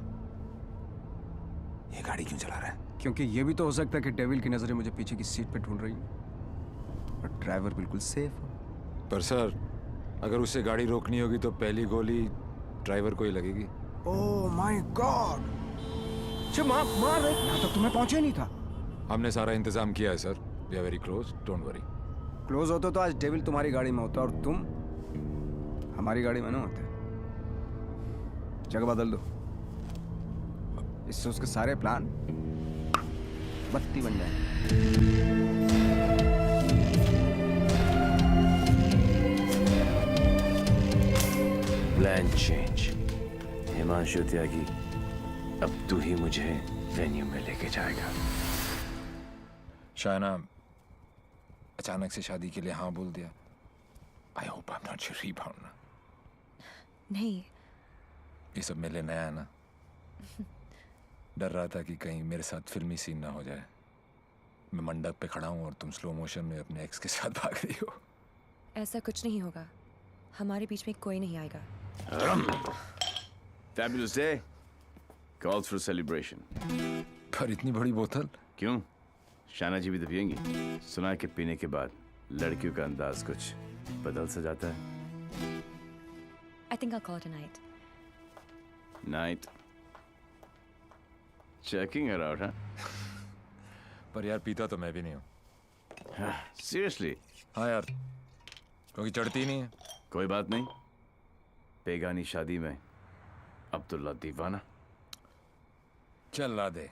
ये गाड़ी क्यों चला रहा है?
क्योंकि ये भी तो हो सकता है कि डेविल की नजरें मुझे पीछे की सीट पे ढूंढ रही हैं और ड्राइवर बिल्कुल सेफ हो।
पर सर, अगर उसे गाड़ी रोकनी होगी तो पहली गोली ड्राइवर को ही लगेगी।
Oh my God! मार रहे, यहाँ तक तुम्हें पहुंचे नहीं था।
हमने सारा इंतजाम किया है sir, we are very close, don't worry.
Close होते तो आज डेविल तुम्हारी गाड़ी में होता और तुम हमारी गाड़ी में ना होते। जगह बदल दो, इससे उसके सारे प्लान बत्ती बन जाए।
Plan change. हिमांशु त्यागी, अब तू ही मुझे वेन्यू में लेके जाएगा।
शायना अचानक से शादी के लिए हाँ बोल दिया।
I hope I'm not your rebound.
नहीं,
ये सब मेरे लिए नया है ना। डर रहा था कि कहीं मेरे साथ फिल्मी सीन ना हो जाए। मैं मंडप पे खड़ा हूँ और तुम स्लो मोशन में अपने एक्स के साथ भाग रही हो।
ऐसा कुछ नहीं होगा। हमारे बीच में कोई नहीं आएगा।
Fabulous day. Calls for celebration.
पर इतनी बड़ी बोतल?
क्यों? शाना जी भी तो पियेंगी। सुना है कि पीने के बाद लड़कियों का अंदाज कुछ बदल सा जाता है।
I think I'll call it a night.
Night. Checking her out, huh?
पर यार पीता तो मैं भी नहीं हूँ।
Seriously?
हाँ यार, क्योंकि चढ़ती नहीं है।
कोई बात नहीं। बेगानी शादी में अब्दुल्ला दीवाना।
चल ला दे।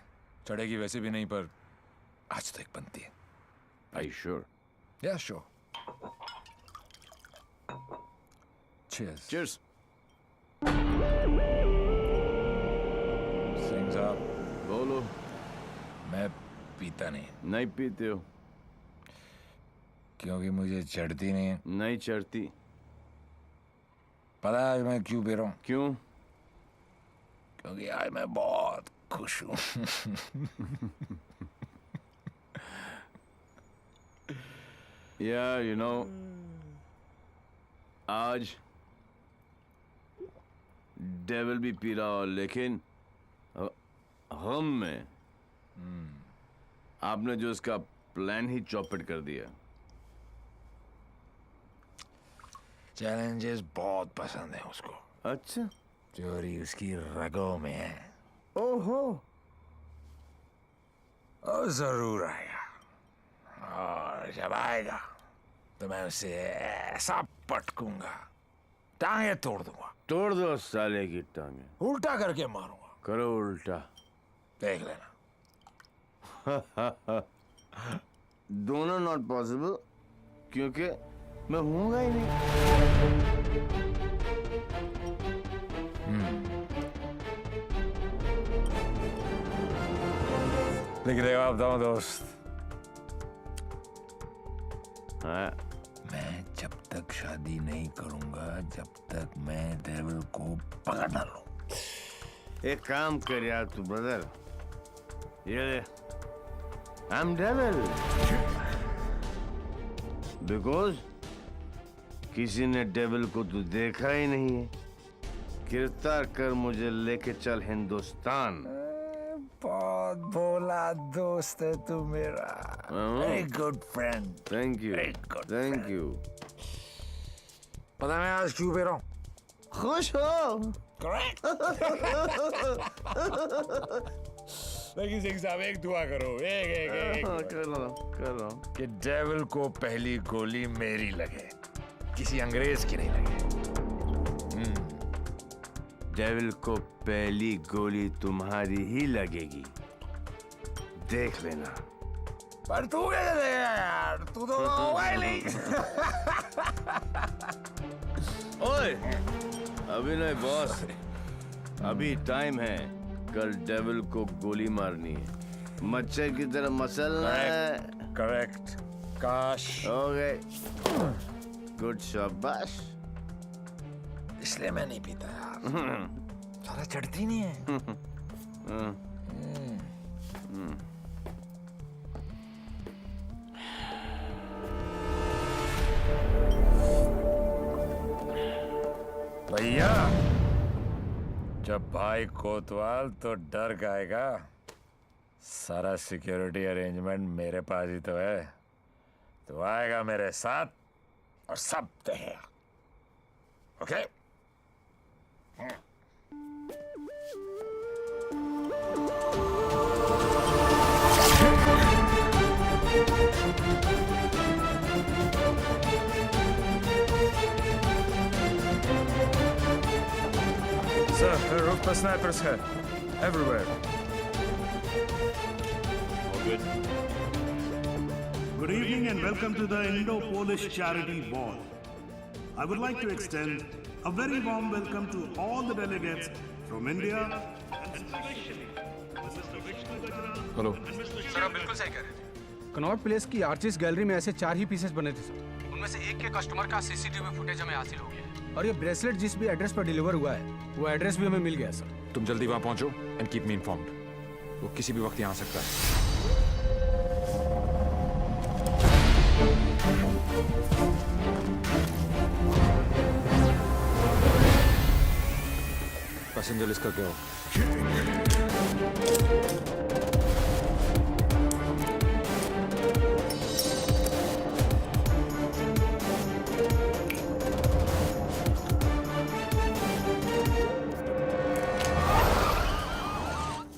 चढ़ेगी वैसे भी नहीं, पर आज तो एक बनती है।
Are you sure?
Yeah, sure. Cheers.
Cheers.
Singh साहब,
बोलो।
मैं पीता नहीं।
नहीं पीते हो?
क्योंकि मुझे चढ़ती नहीं है।
नहीं चढ़ती।
पता है मैं क्यों पी रहा हूँ?
क्यों?
क्योंकि आज मैं बहुत खुश हूँ।
Yeah, you know, आज डेविल भी पी रहा हो, लेकिन हम में आपने जो इसका प्लान ही चौपट कर दिया।
चैलेंजेस बहुत पसंद है उसको।
अच्छा,
चोरी उसकी रगों में है।
ओहो,
और जरूर आएगा, और जब आएगा तो मैं उसे ऐसा पटकूंगा, टांगे तोड़ दूंगा।
तोड़ दो साले की टांगे।
उल्टा करके मारूंगा।
करो उल्टा,
देख लेना।
दोनों नॉट पॉसिबल, क्योंकि मैं हूंगा ही नहीं।
लेकिन देखो आप दोनों दोस्त, मैं जब तक शादी नहीं करूंगा जब तक मैं डेविल को पकड़ ना लूं।
एक काम कर यार तू ब्रदर, ये आई एम डेविल बिकॉज किसी ने डेविल को तो देखा ही नहीं है। गिरफ्तार कर मुझे लेके चल हिंदुस्तान।
बहुत भोला दोस्त है तू मेरा। Very good friend.
Thank you, thank you.
पता मैं आज क्यों पी रहा हूँ?
खुश हो?
करेक्ट। लेकिन सिंह साहब एक दुआ करो, एक
कर रहा हूँ
कि डेविल को पहली गोली मेरी लगे, किसी अंग्रेज की नहीं लगे।
डेविल को पहली गोली तुम्हारी ही लगेगी, देख लेना।
पर तू कैसे देगा यार, तू तो होगा ही नहीं।
ओए, अभी नहीं बॉस, अभी टाइम है। कल डेविल को गोली मारनी है, मच्छर की तरह मसलना है।
करेक्ट। काश
हो गए। गुड शाबाश।
इसलिए मैं नहीं पीता यार, सारा चढ़ती नहीं है। भैया, जब भाई कोतवाल तो डर गाएगा। सारा सिक्योरिटी अरेंजमेंट मेरे पास ही तो है, तो आएगा मेरे साथ और सब देखेगा। ओके? Sir, roof पर snipers है, everywhere.
All good.
Good evening and welcome to the Indo-Polish Charity Ball. I would like to extend a very warm welcome to all the delegates from India and especially Mr. Vishnu Gajra.
Hello
sir, आप बिल्कुल सही कह रहे थे।
Connaught place की artist gallery में ऐसे 4 ही pieces बने थे सर। उनमें से एक के कस्टमर का सीसीटीवी फुटेज हमें हासिल हो गया है।
और ये ब्रेसलेट जिस भी एड्रेस पर डिलीवर हुआ है वो एड्रेस भी हमें मिल गया सर।
तुम जल्दी वहां पहुंचो एंड कीप मी इन्फॉर्म्ड। वो किसी भी वक्त यहाँ आ सकता है। पैसेंजर लिस्ट का क्या हो?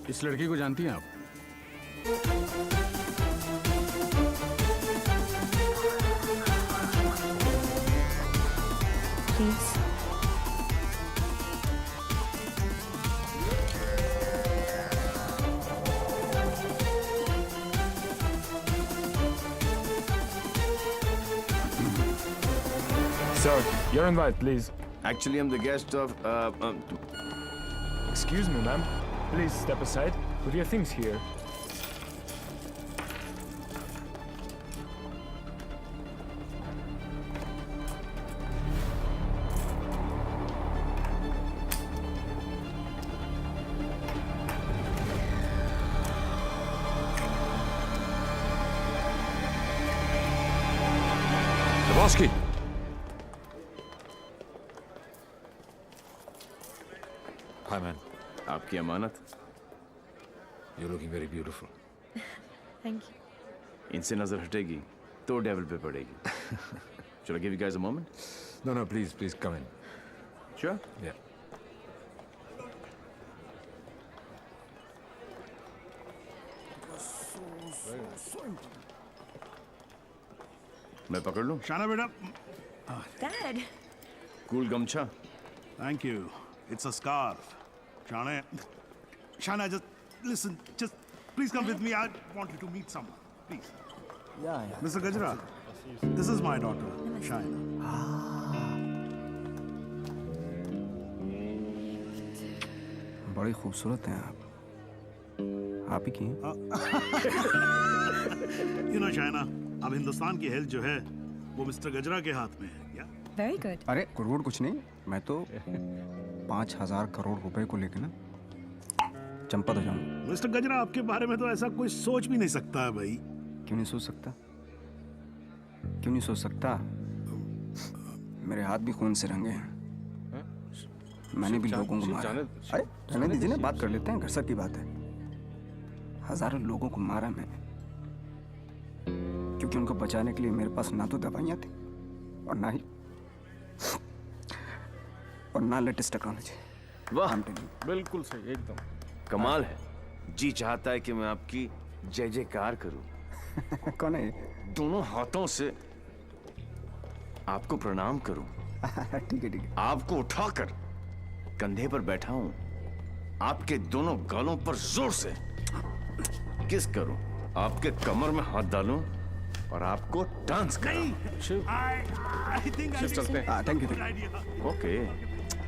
इस लड़की को जानती हैं आप?
Please
Sir, your invite, please.
Actually, I'm the guest of.
Excuse me, ma'am. Please step aside. Put your things here.
Lebowski. Hi, man.
आपकी अमानत।
You're looking very beautiful.
Thank you.
इनसे नजर हटेगी तो डेविल पे पड़ेगी। Shall I give you guys a moment?
No, please come in.
Sure?
Yeah.
मैं पकड़ लूं?
शाना बेटा।
Dad.
कूल गमछा।
Thank you. It's a scarf. Shana, just listen. Just please come with me. I want you to meet someone. Please.
Yeah.
Mr. Gajra, this is my daughter, Shaina.
बड़ी खूबसूरत हैं आप ही की हैं?
You know, Shaina, अब हिंदुस्तान की health जो है वो मिस्टर गजरा के हाथ में है। या?
Very good.
अरे करोड़ कुछ नहीं, मैं तो 5,000 करोड़ रुपए को लेके ना चंपत हो जाऊंगा।
मिस्टर गजरा, आपके बारे में तो ऐसा कोई सोच भी नहीं सकता है भाई।
क्यों नहीं सोच सकता? क्यों नहीं सोच सकता? मेरे हाथ भी खून से रंगे हैं। मैंने भी लोगों को मारा। अरे रहने दीजिए ना, बात कर लेते हैं, घर सर की बात है। हजारों लोगों को मारा मैंने, क्योंकि उनको बचाने के लिए मेरे पास ना तो दवाइयाँ थी और ना लेटेस्ट टेक्नोलॉजी।
वाह,
बिल्कुल सही, एकदम
कमाल है। जी चाहता है कि मैं आपकी जय जयकार करूं।
कौन है ये?
दोनों हाथों से आपको प्रणाम करूं।
ठीक है।
आपको उठाकर कंधे पर बैठा हूं, आपके दोनों गालों पर जोर से किस करूं, आपके कमर में हाथ डालूं और आपको डांस कराऊं।
Thank you.
ओके।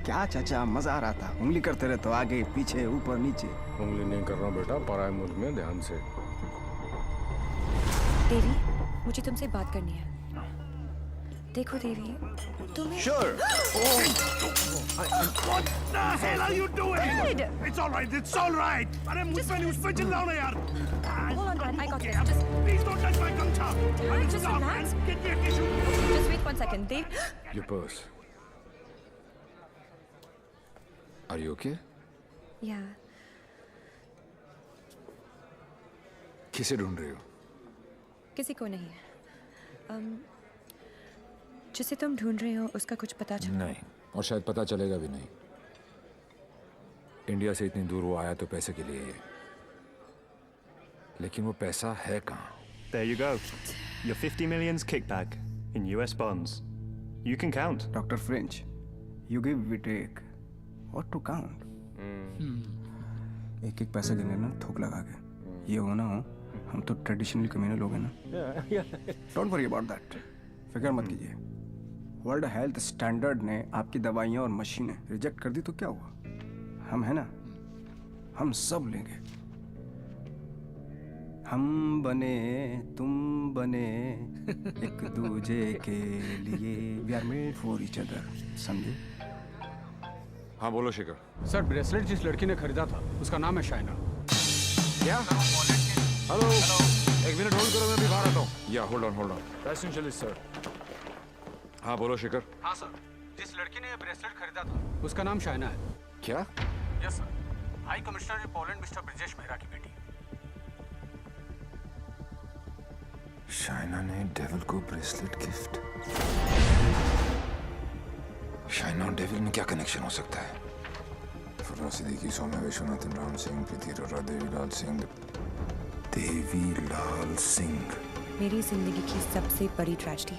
क्या चाचा, मजा आ रहा था। उंगली करते रहे तो आगे पीछे ऊपर नीचे।
उंगली नहीं कर रहा बेटा, पराये मुल्क में ध्यान से।
देवी, मुझे तुमसे बात करनी है। देखो देवी, तुम्हें
Sure.
What the hell are you doing?
Dad!
It's all right. It's all right. अरे मुझ पे चिल्लाओ ना यार।
Hold on, Dad. I got this.
Just please don't touch my gumcha.
Just relax.
Get me a tissue.
Just wait 1 second. Dev.
Your purse. Are you okay?
Yeah.
किसे ढूंढ रही हो?
किसी को नहीं। जिसे तुम ढूंढ रहे हो उसका कुछ पता चला?
नहीं, और शायद पता चलेगा भी नहीं। इंडिया से इतनी दूर वो आया तो पैसे के लिए ही है, लेकिन वो पैसा है कहाँ?
There you go. Your 50 million's kickback in US bonds. You can count.
Dr. French, you give, we take. What to count? एक एक पैसे गिने ना थोक लगा के। ये हो ना हो, हम तो ट्रेडिशनल कम्युनल लोग हैं ना। Don't worry about that. फिक्र मत कीजिए। वर्ल्ड हेल्थ स्टैंडर्ड ने आपकी दवाइयाँ और मशीनें रिजेक्ट कर दी तो क्या हुआ? हम है ना, हम सब लेंगे। हम बने तुम बने एक दूजे के लिए we are made for each other, समझे?
हाँ बोलो शिखर।
सर ब्रेसलेट जिस लड़की ने खरीदा था उसका नाम है शाइना।
क्या? हेलो, एक मिनट होल्ड करो, मैं अभी बाहर आता हूँ। या होल्ड ऑन। Passenger sir. हाँ बोलो शिखर।
हाँ सर, जिस लड़की ने ये ब्रेसलेट खरीदा था उसका नाम शाइना है।
क्या?
Yes sir, high commissioner in Poland mister Brijesh Mehra की बेटी।
शाइना ने डेविल को ब्रेसलेट गिफ्ट। शाइना और डेविल में क्या कनेक्शन हो सकता है? फुर्रा सिद्दीकी, सौम्या विश्वनाथन, राम सिंह, प्रीति अरोरा, देवीलाल सिंह। देवीलाल सिंह।
मेरी जिंदगी की सबसे बड़ी ट्रेजेडी,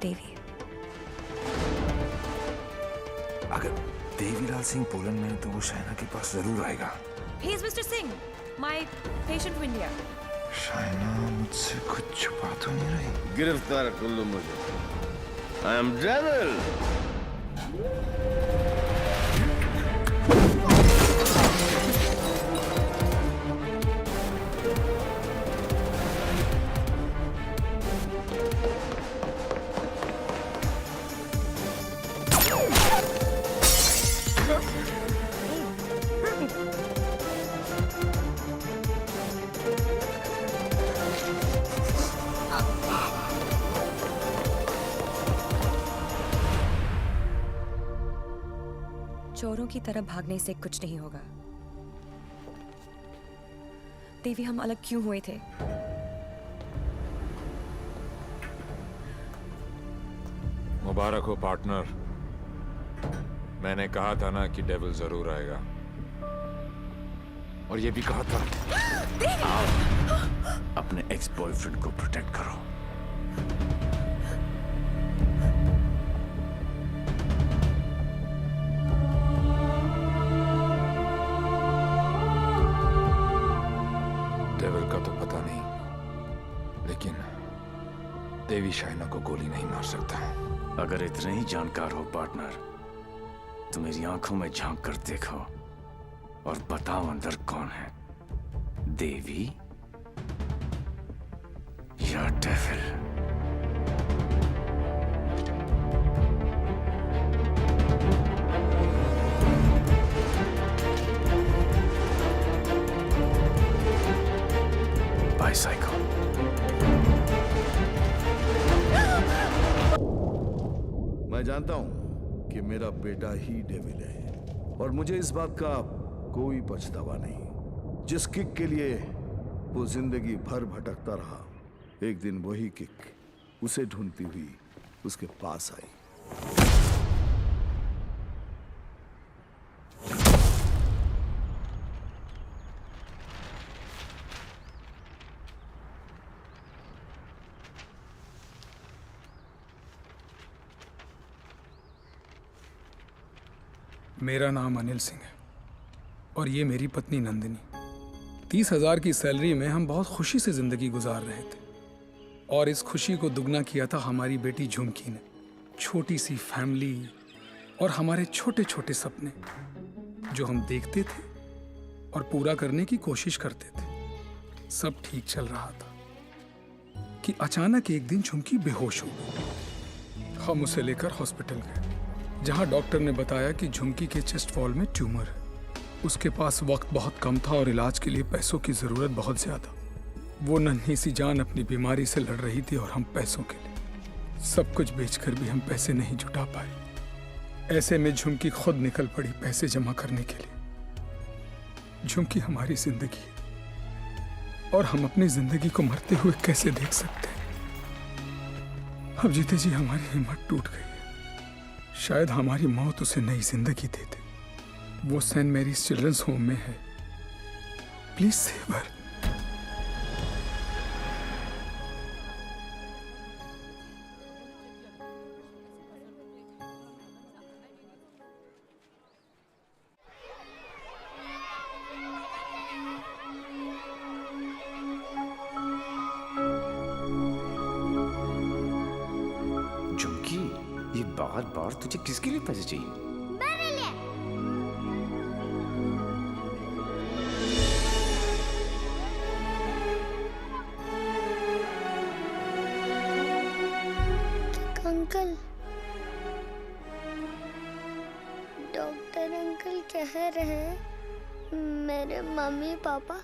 देवी।
अगर देवीलाल सिंह पोलैंड में है तो वो शाइना के पास जरूर आएगा।
He is Mr. Singh, my patient to India.
Shaina मुझसे कुछ छुपा तो नहीं रही?
गिरफ्तार कर लो मुझे। I am devil.
चोरों की तरह भागने से कुछ नहीं होगा। देवी, हम अलग क्यों हुए थे?
मुबारक हो पार्टनर। मैंने कहा था ना कि डेविल जरूर आएगा, और ये भी कहा था।
अपने एक्स बॉयफ्रेंड को प्रोटेक्ट करो।
डेविल का तो पता नहीं, लेकिन देवी शाइना को गोली नहीं मार सकता।
अगर इतने ही जानकार हो पार्टनर, तो मेरी आंखों में झांक कर देखो और बताओ अंदर कौन है, देवी या डेविल? बाइसाइकिल।
मैं जानता हूं कि मेरा बेटा ही डेविल है, और मुझे इस बात का कोई पछतावा नहीं। जिस किक के लिए वो जिंदगी भर भटकता रहा, एक दिन वही किक उसे ढूंढती हुई उसके पास आई।
मेरा नाम अनिल सिंह है और ये मेरी पत्नी नंदिनी। 30,000 की सैलरी में हम बहुत खुशी से जिंदगी गुजार रहे थे, और इस खुशी को दुगना किया था हमारी बेटी झुमकी ने। छोटी सी फैमिली और हमारे छोटे छोटे सपने जो हम देखते थे और पूरा करने की कोशिश करते थे। सब ठीक चल रहा था कि अचानक एक दिन झुमकी बेहोश हो गई। हम उसे लेकर हॉस्पिटल गए, जहां डॉक्टर ने बताया कि झुमकी के चेस्ट वॉल में ट्यूमर है। उसके पास वक्त बहुत कम था और इलाज के लिए पैसों की जरूरत बहुत ज्यादा। वो नन्ही सी जान अपनी बीमारी से लड़ रही थी, और हम पैसों के लिए सब कुछ बेचकर भी हम पैसे नहीं जुटा पाए। ऐसे में झुमकी खुद निकल पड़ी पैसे जमा करने के लिए। झुमकी हमारी जिंदगी है, और हम अपनी जिंदगी को मरते हुए कैसे देख सकते हैं? अब जीते जी हमारी हिम्मत टूट गई है। शायद हमारी मौत उसे नई जिंदगी दे दे। वो सेंट मैरीज चिल्ड्रंस होम में है। Please save her.
झुमकी, ये बार बार तुझे किसके लिए पैसे चाहिए?
मेरे लिए। कह रहे हैं मेरे मम्मी पापा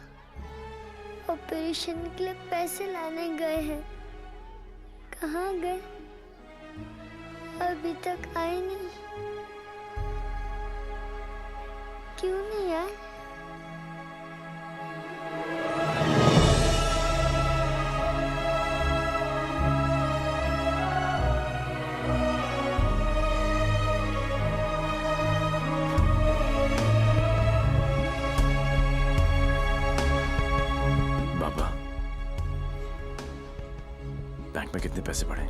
ऑपरेशन के लिए पैसे लाने गए हैं। कहाँ गए? अभी तक आए नहीं। क्यों नहीं आए?
बाबा, बैंक में कितने पैसे पड़े?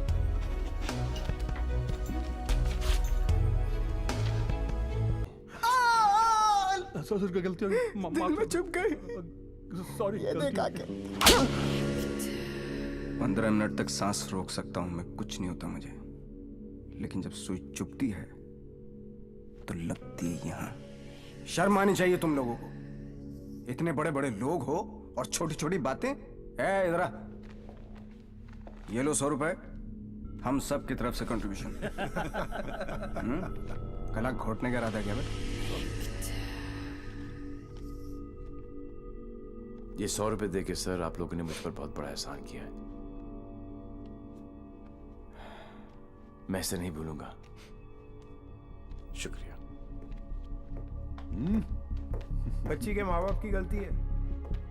ससुर की गलती हो गई। दिल में चुप गई। सॉरी।
15 मिनट तक सांस रोक सकता हूं मैं, कुछ नहीं होता मुझे, लेकिन जब सुई चुभती है तो लगती है यहां। शर्म आनी चाहिए तुम लोगों को। इतने बड़े बड़े लोग हो और छोटी छोटी बातें। इधर आ, ये लो 100 रुपए, हम सब की तरफ से कंट्रीब्यूशन। गला घोटने का इरादा क्या भाई?
ये 100 रुपए देके सर आप लोगों ने मुझ पर बहुत बड़ा एहसान किया है। मैं इसे नहीं भूलूंगा। शुक्रिया।
बच्ची के माँ बाप की गलती है।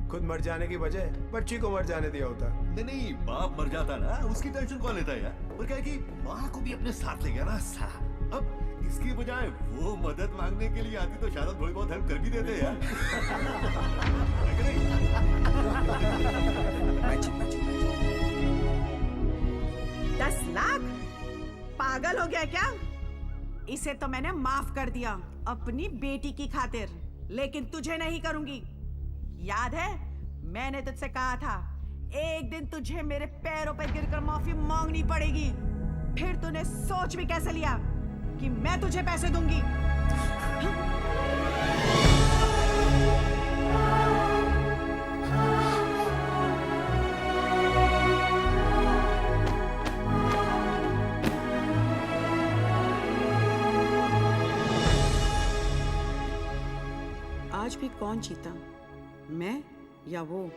खुद मर जाने की बजाय बच्ची को मर जाने दिया होता।
नहीं, बाप मर जाता ना, उसकी टेंशन कौन लेता है यार? और क्या है कि माँ को भी अपने साथ ले गया ना साला। अब इसकी बजाय वो मदद मांगने के लिए आती तो शायद थोड़ी बहुत हेल्प कर भी देते यार।
10 लाख? पागल हो गया क्या? इसे तो मैंने माफ कर दिया अपनी बेटी की खातिर, लेकिन तुझे नहीं करूंगी। याद है मैंने तुझसे कहा था एक दिन तुझे मेरे पैरों पर गिरकर माफी मांगनी पड़ेगी। फिर तूने सोच भी कैसे लिया कि मैं तुझे पैसे दूंगी? आज भी कौन जीता, मैं या वो?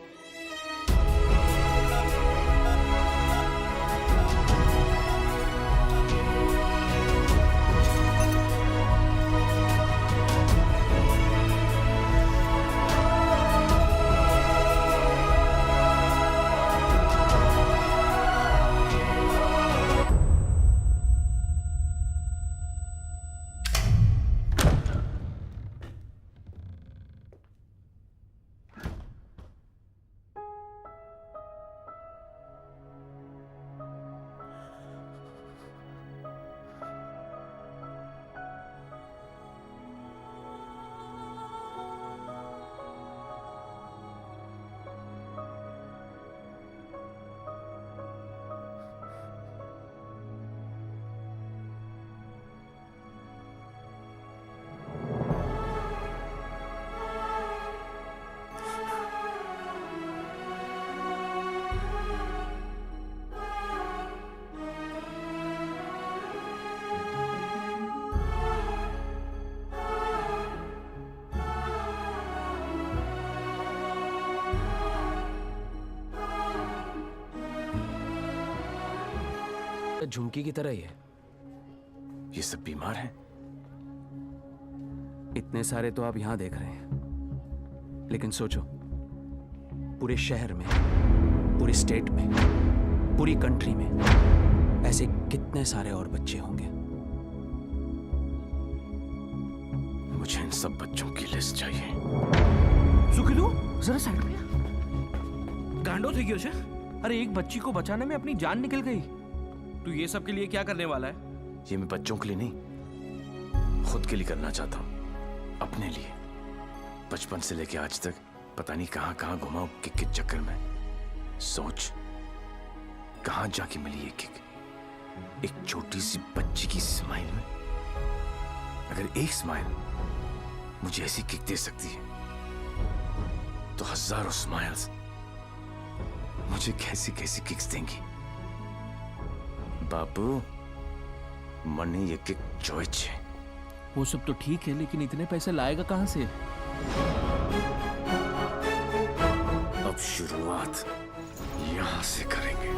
झुमकी की तरह ही है।
ये सब बीमार हैं?
इतने सारे तो आप यहां देख रहे हैं, लेकिन सोचो पूरे शहर में, पूरे स्टेट में, पूरी कंट्री में ऐसे कितने सारे और बच्चे होंगे।
मुझे इन सब बच्चों की लिस्ट चाहिए।
सुखिदू जरा साइड पे आ। गांडो થઈ ગયો છે? अरे एक बच्ची को बचाने में अपनी जान निकल गई। तू ये सब के लिए क्या करने वाला है?
ये मैं बच्चों के लिए नहीं, खुद के लिए करना चाहता हूँ, अपने लिए। बचपन से लेके आज तक पता नहीं कहाँ कहाँ घुमाऊं किक के चक्कर में। सोच कहाँ जाके मिली ये किक, एक छोटी सी बच्ची की स्माइल में। अगर एक स्माइल मुझे ऐसी किक दे सकती है तो हजारों स्माइल्स मुझे कैसी कैसी किक्स देंगी। बाबू, મને એક એક જોઈ છે,
वो सब तो ठीक है, लेकिन इतने पैसे लाएगा कहाँ से?
अब शुरुआत यहां से करेंगे।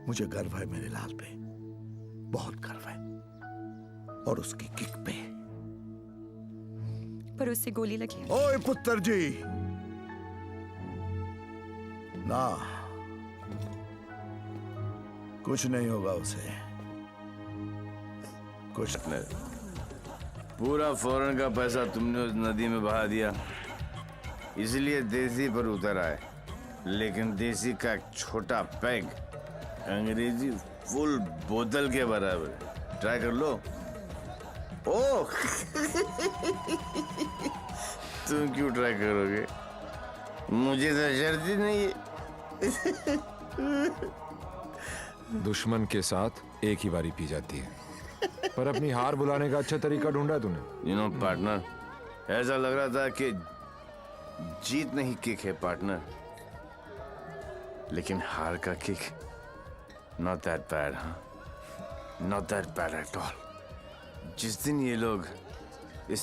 मुझे गर्व है मेरे लाल पे, बहुत गर्व है, और उसकी किक पे।
पर उससे गोली लगी।
ओए पुत्र जी, ना, कुछ नहीं होगा उसे, कुछ नहीं।
पूरा फॉरेन का पैसा तुमने उस नदी में बहा दिया, इसलिए देसी पर उतर आए। लेकिन देसी का एक छोटा पैग अंग्रेजी फुल बोतल के बराबर। ट्राई कर लो। ओह तुम क्यों ट्राई करोगे? मुझे तो शर्त ही नहीं है।
दुश्मन के साथ एक ही बारी पी जाती है, पर अपनी हार बुलाने का अच्छा तरीका ढूंढा तूने।
यू नो पार्टनर, ऐसा लग रहा था कि जीत नहीं किक है पार्टनर, लेकिन हार का किक नॉट दैट बैड। हाँ, not that bad at all. जिस दिन ये लोग इस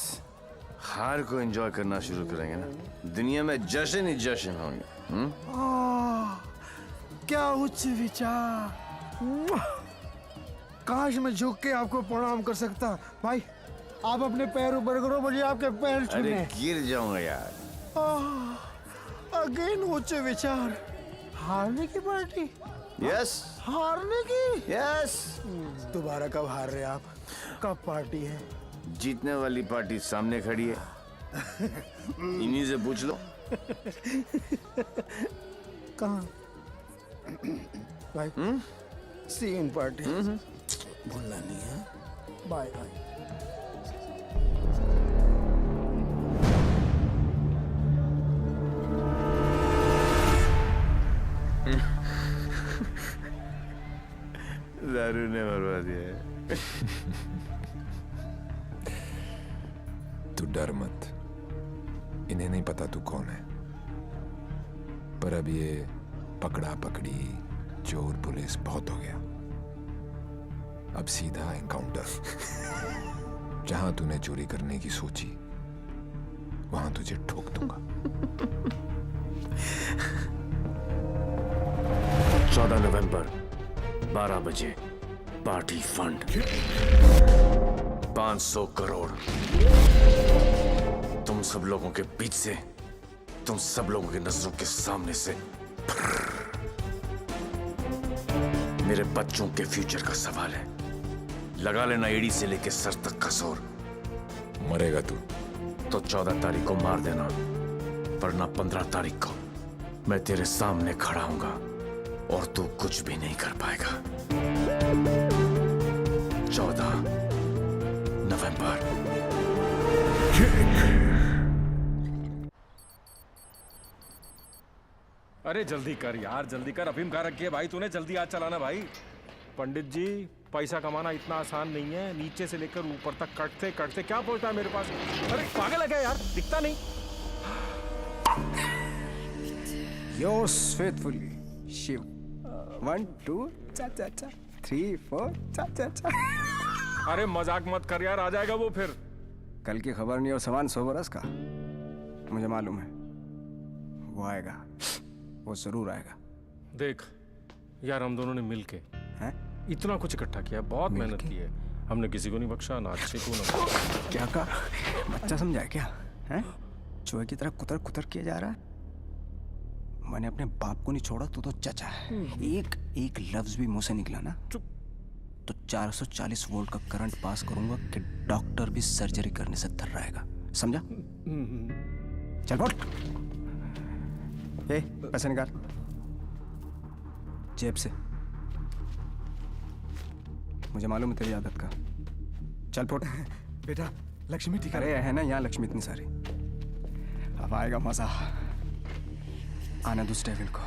हार को एंजॉय करना शुरू करेंगे ना, दुनिया में जश्न ही जश्न होंगे।
क्या उच्च विचार! काश मैं झुक के आपको प्रणाम कर सकता। भाई आप अपने पैर ऊपर करो, मुझे आपके पैर छूने।
अरे गिर जाऊंगा यार।
अगेन उच्च विचार। हारने की पार्टी?
यस।
हारने की?
यस।
दोबारा कब हार रहे आप? कब पार्टी है?
जीतने वाली पार्टी सामने खड़ी है, इन्हीं से पूछ लो।
कहाँ? भाई सी इन पार्टी। भूलना नहीं है। Bye bye.
दारू ने मरवा दिया है।
तू डर मत, इन्हें नहीं पता तू कौन है, पर अब ये पकड़ा पकड़ी चोर पुलिस बहुत हो गया। अब सीधा एनकाउंटर। जहां तूने चोरी करने की सोची, वहां तुझे ठोक दूंगा।
14 नवंबर 12 बजे पार्टी फंड 500 करोड़ तुम सब लोगों के बीच से, तुम सब लोगों की नजरों के सामने से। मेरे बच्चों के फ्यूचर का सवाल है, लगा लेना एड़ी से लेके सर तक का जोर।
मरेगा तू
तो 14 तारीख को मार देना, वरना 15 तारीख को मैं तेरे सामने खड़ा हूंगा और तू कुछ भी नहीं कर पाएगा। 14 नवंबर।
अरे जल्दी कर यार, जल्दी कर। अफीम कहाँ रखी है भाई तूने? जल्दी आज चलाना भाई। पंडित जी, पैसा कमाना इतना आसान नहीं है। नीचे से लेकर ऊपर तक कटते कटते क्या पहुंचता है मेरे पास? अरे पागल है क्या यार? दिखता नहीं।
Yours faithfully, Shiv. 1 2 चा चा चा 3 4 चा चा चा।
अरे मजाक मत कर यार, आ जाएगा वो फिर।
कल की खबर नहीं और सामान 100 बरस का। मुझे मालूम है वो आएगा, वो जरूर आएगा।
देख यार, हम दोनों ने मिलके इतना कुछ इकट्ठा किया, बहुत मेहनत की है हमने। किसी को नहीं बख्शा, ना अच्छे को ना।
क्या कहा? बच्चा समझा है क्या? हैं? चूहे की तरह कुतर कुतर किया जा रहा है। मैंने अपने बाप को नहीं छोड़ा, तो चचा है। एक लफ्ज भी मुंह से निकला ना तो 440 वोल्ट का करंट पास करूंगा कि डॉक्टर भी सर्जरी करने से थर्राएगा रहेगा। समझा? चल बोल। पैसे निकाल जेब से। मुझे मालूम है तेरी आदत का। चल फोट।
बेटा लक्ष्मी ठीक
अरे है ना यहाँ लक्ष्मी इतनी सारी। अब आएगा मजा। आने दो उस डेविल को,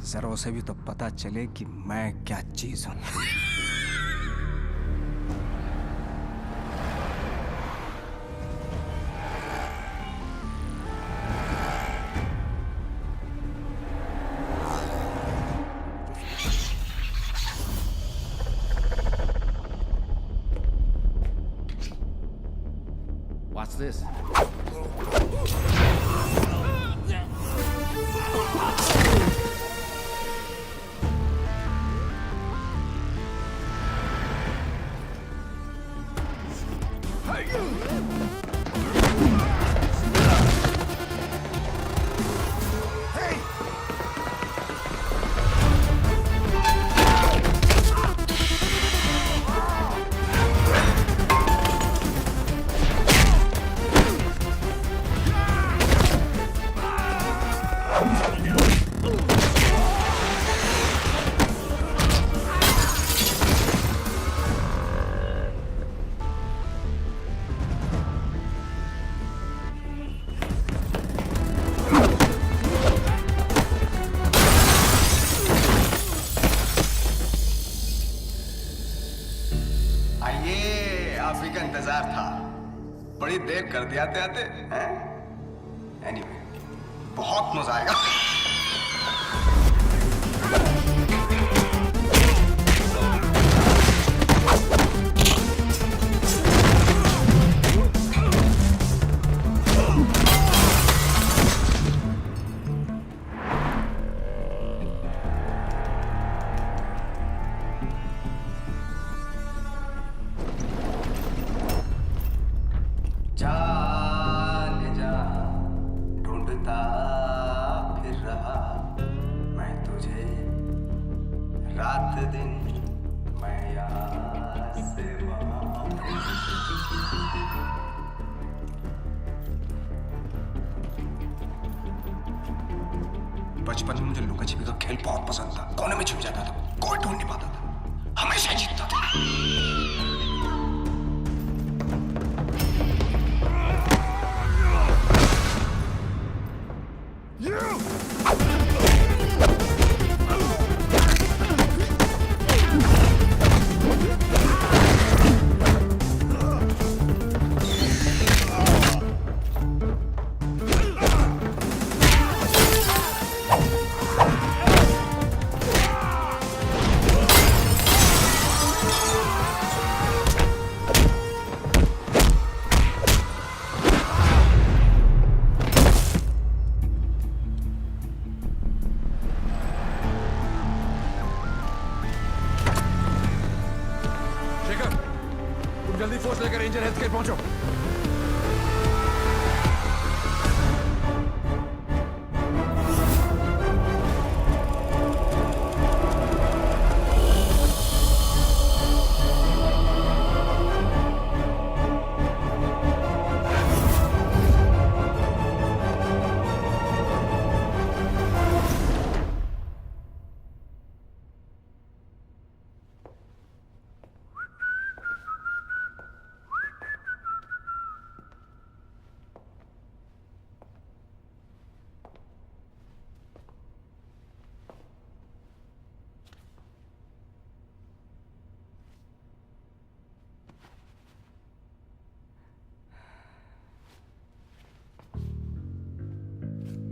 जरा उसे भी तो पता चले कि मैं क्या चीज हूं।
What's this?
आइए, आप ही का इंतजार था। बड़ी देर कर दिया आते आते हैं? एनीवे, बहुत मजा आएगा। ढूंढता फिर रहा मैं तुझे, रात दिन मैं यहाँ से वहाँ। बचपन में मुझे लुका छिपी का खेल बहुत पसंद था। कोने में छुप जाता था, कोई ढूंढ नहीं पाता था, हमेशा जीतता था।
जल्दी फोर्स लेकर रेंजर हेल्थ केयर पहुंचो।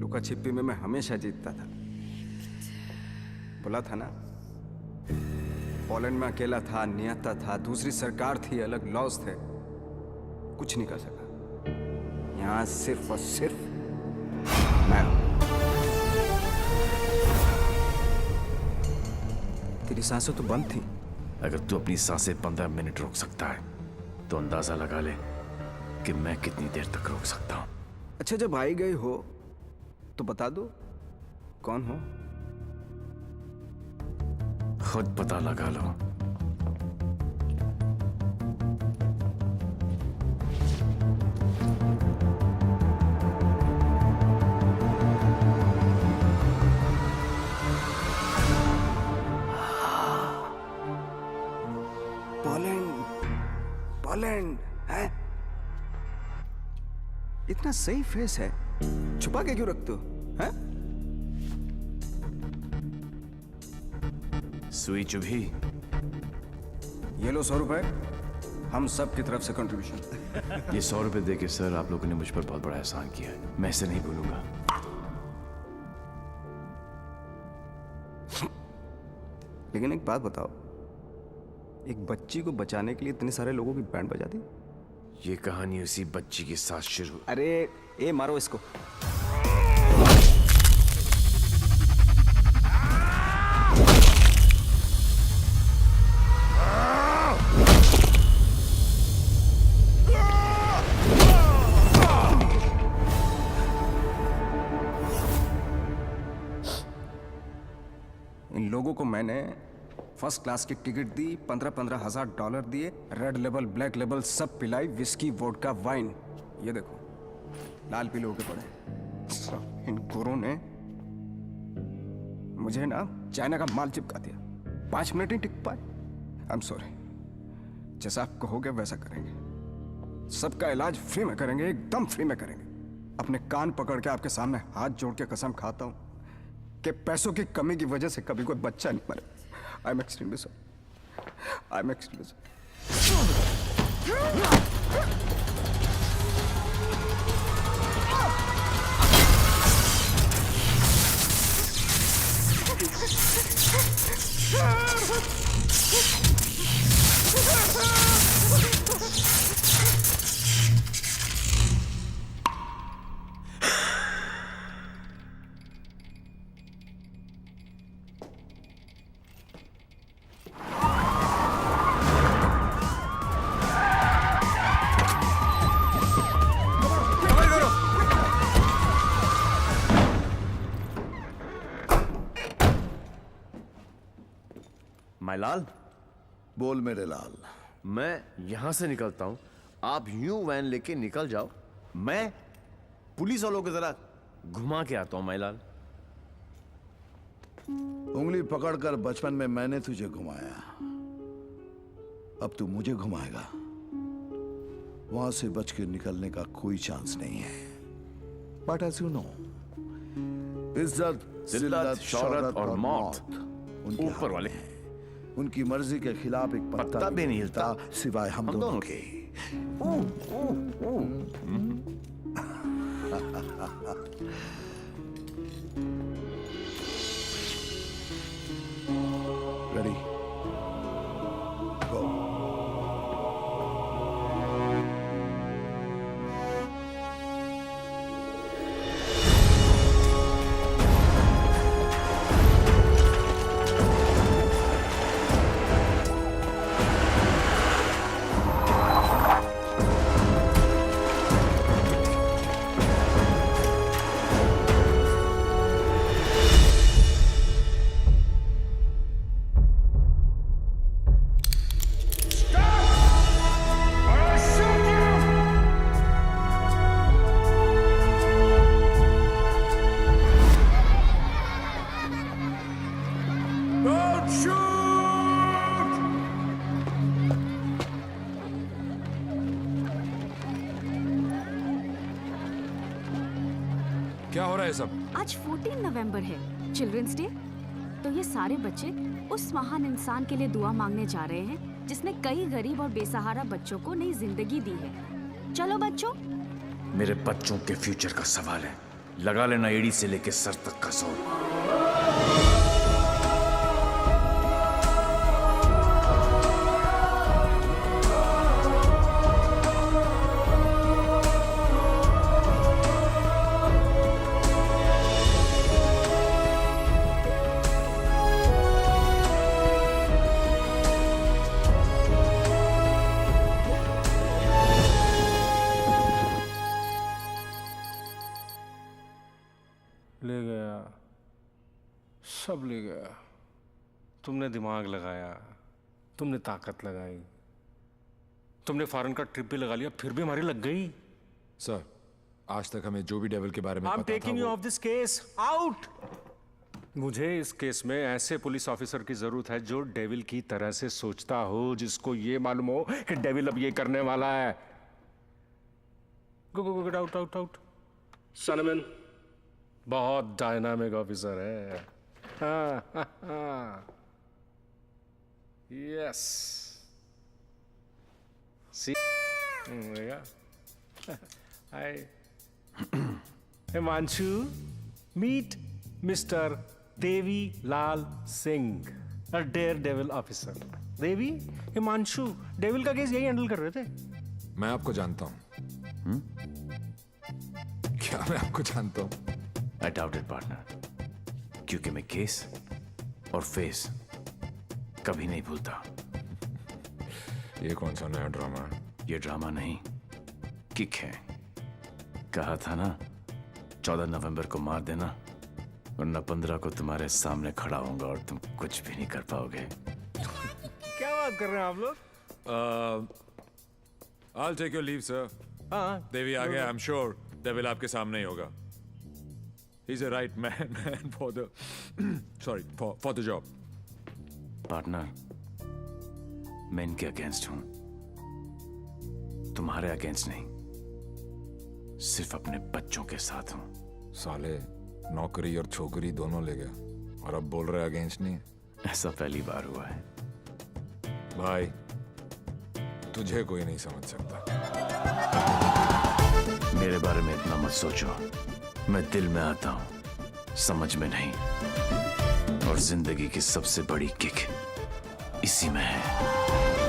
लुका छिपी में मैं हमेशा जीतता था। बोला था ना, पोलैंड में अकेला था, नियता था, दूसरी सरकार थी, अलग लॉज थे, कुछ नहीं कर सका। यहाँ सिर्फ और सिर्फ मैं। तेरी सांसें तो बंद थी।
अगर तू अपनी सांसें 15 मिनट रोक सकता है तो अंदाजा लगा ले कि मैं कितनी देर तक रोक सकता हूं।
अच्छा, जब आई गई हो तो बता दो कौन हो।
खुद पता लगा लो।
पोलैंड है? इतना सही फेस है, छुपा के क्यों रखते हो? हैं?
सुई चुभी।
ये लो 100 रुपए, हम सब की तरफ से कंट्रीब्यूशन।
ये 100 रुपए देके सर आप लोगों ने मुझ पर बहुत बड़ा एहसान किया है, मैं इसे नहीं भूलूंगा।
लेकिन एक बात बताओ, एक बच्ची को बचाने के लिए इतने सारे लोगों की बैंड बजा दी?
ये कहानी उसी बच्ची के साथ शुरू।
अरे ए मारो इसको। इन लोगों को मैंने फर्स्ट क्लास की टिकट दी, 15-15 हजार $15 दिए, रेड लेबल ब्लैक लेबल सब पिलाई, विस्की वोडका वाइन। ये देखो लाल पीले होके पड़े। इन गोरों ने मुझे ना चाइना का माल चिपका दिया। 5 मिनट ही टिक पाए। I am sorry. जैसा आप कहोगे वैसा करेंगे। सबका इलाज फ्री में करेंगे, एकदम फ्री में करेंगे। अपने कान पकड़ के आपके सामने हाथ जोड़ के कसम खाता हूं कि पैसों की कमी की वजह से कभी कोई बच्चा नहीं मरे। I am extremely sorry. I am extremely
my लाल।
बोल मेरे लाल।
मैं यहां से निकलता हूं, आप यूं वैन लेके निकल जाओ, मैं पुलिस वालों की तरह घुमा के आता हूं माय लाल।
उंगली पकड़कर बचपन में मैंने तुझे घुमाया, अब तू मुझे घुमाएगा। वहां से बच के निकलने का कोई चांस नहीं है। बट एज यू नो, इज्जत,
जिल्लत, शौहरत और मौत
उनके
ऊपर वाले
हैं। उनकी मर्जी के खिलाफ एक पत्ता भी नहीं हिलता सिवाय हम दोनों के। रेडी गो।
क्या हो रहा है सब?
आज 14 नवंबर है, चिल्ड्रंस डे। तो ये सारे बच्चे उस महान इंसान के लिए दुआ मांगने जा रहे हैं जिसने कई गरीब और बेसहारा बच्चों को नई जिंदगी दी है। चलो बच्चों।
मेरे बच्चों के फ्यूचर का सवाल है, लगा लेना एड़ी से लेके सर तक का जोर।
ले गया, सब ले गया। तुमने दिमाग लगाया, तुमने ताकत लगाई, तुमने फॉरेन का ट्रिप भी लगा लिया, फिर भी हमारी लग गई।
सर, आज तक हमें जो भी डेविल के बारे में
I'm
पता था
taking you off this case. Out! मुझे इस केस में ऐसे पुलिस ऑफिसर की जरूरत है जो डेविल की तरह से सोचता हो, जिसको ये मालूम हो कि डेविल अब ये करने वाला है। Go go go, out out out. सनमैन बहुत डायनामिक ऑफिसर है। Yes, see hi Himanshu, meet mister Devi Lal Singh, a daredevil officer. Devi, Himanshu devil का केस यही हैंडल कर रहे थे।
मैं आपको जानता हूं। क्या मैं आपको जानता हूं?
आई डाउट इट पार्टनर, क्योंकि मैं केस और फेस कभी नहीं भूलता।
ये कौन सा नया ड्रामा है?
ये ड्रामा नहीं, किक है। कहा था ना 14 नवंबर को मार देना, वरना 15 को तुम्हारे सामने खड़ा होऊंगा और तुम कुछ भी नहीं कर पाओगे।
क्या बात कर रहे हैं आप लोग?
I'll take your leave, sir.
हाँ,
देवी आ गया। I'm sure डेविल आपके सामने ही होगा। He's a right man for the for the job.
Partner, मैं इनके अगेंस्ट हूं, तुम्हारे अगेंस्ट नहीं, सिर्फ अपने बच्चों के साथ हूं।
साले नौकरी और छोकरी दोनों ले गया और अब बोल रहे अगेंस्ट नहीं।
ऐसा पहली बार हुआ है।
भाई तुझे कोई नहीं समझ सकता।
मेरे बारे में इतना मत सोचो, मैं दिल में आता हूं, समझ में नहीं। और जिंदगी की सबसे बड़ी किक इसी में है।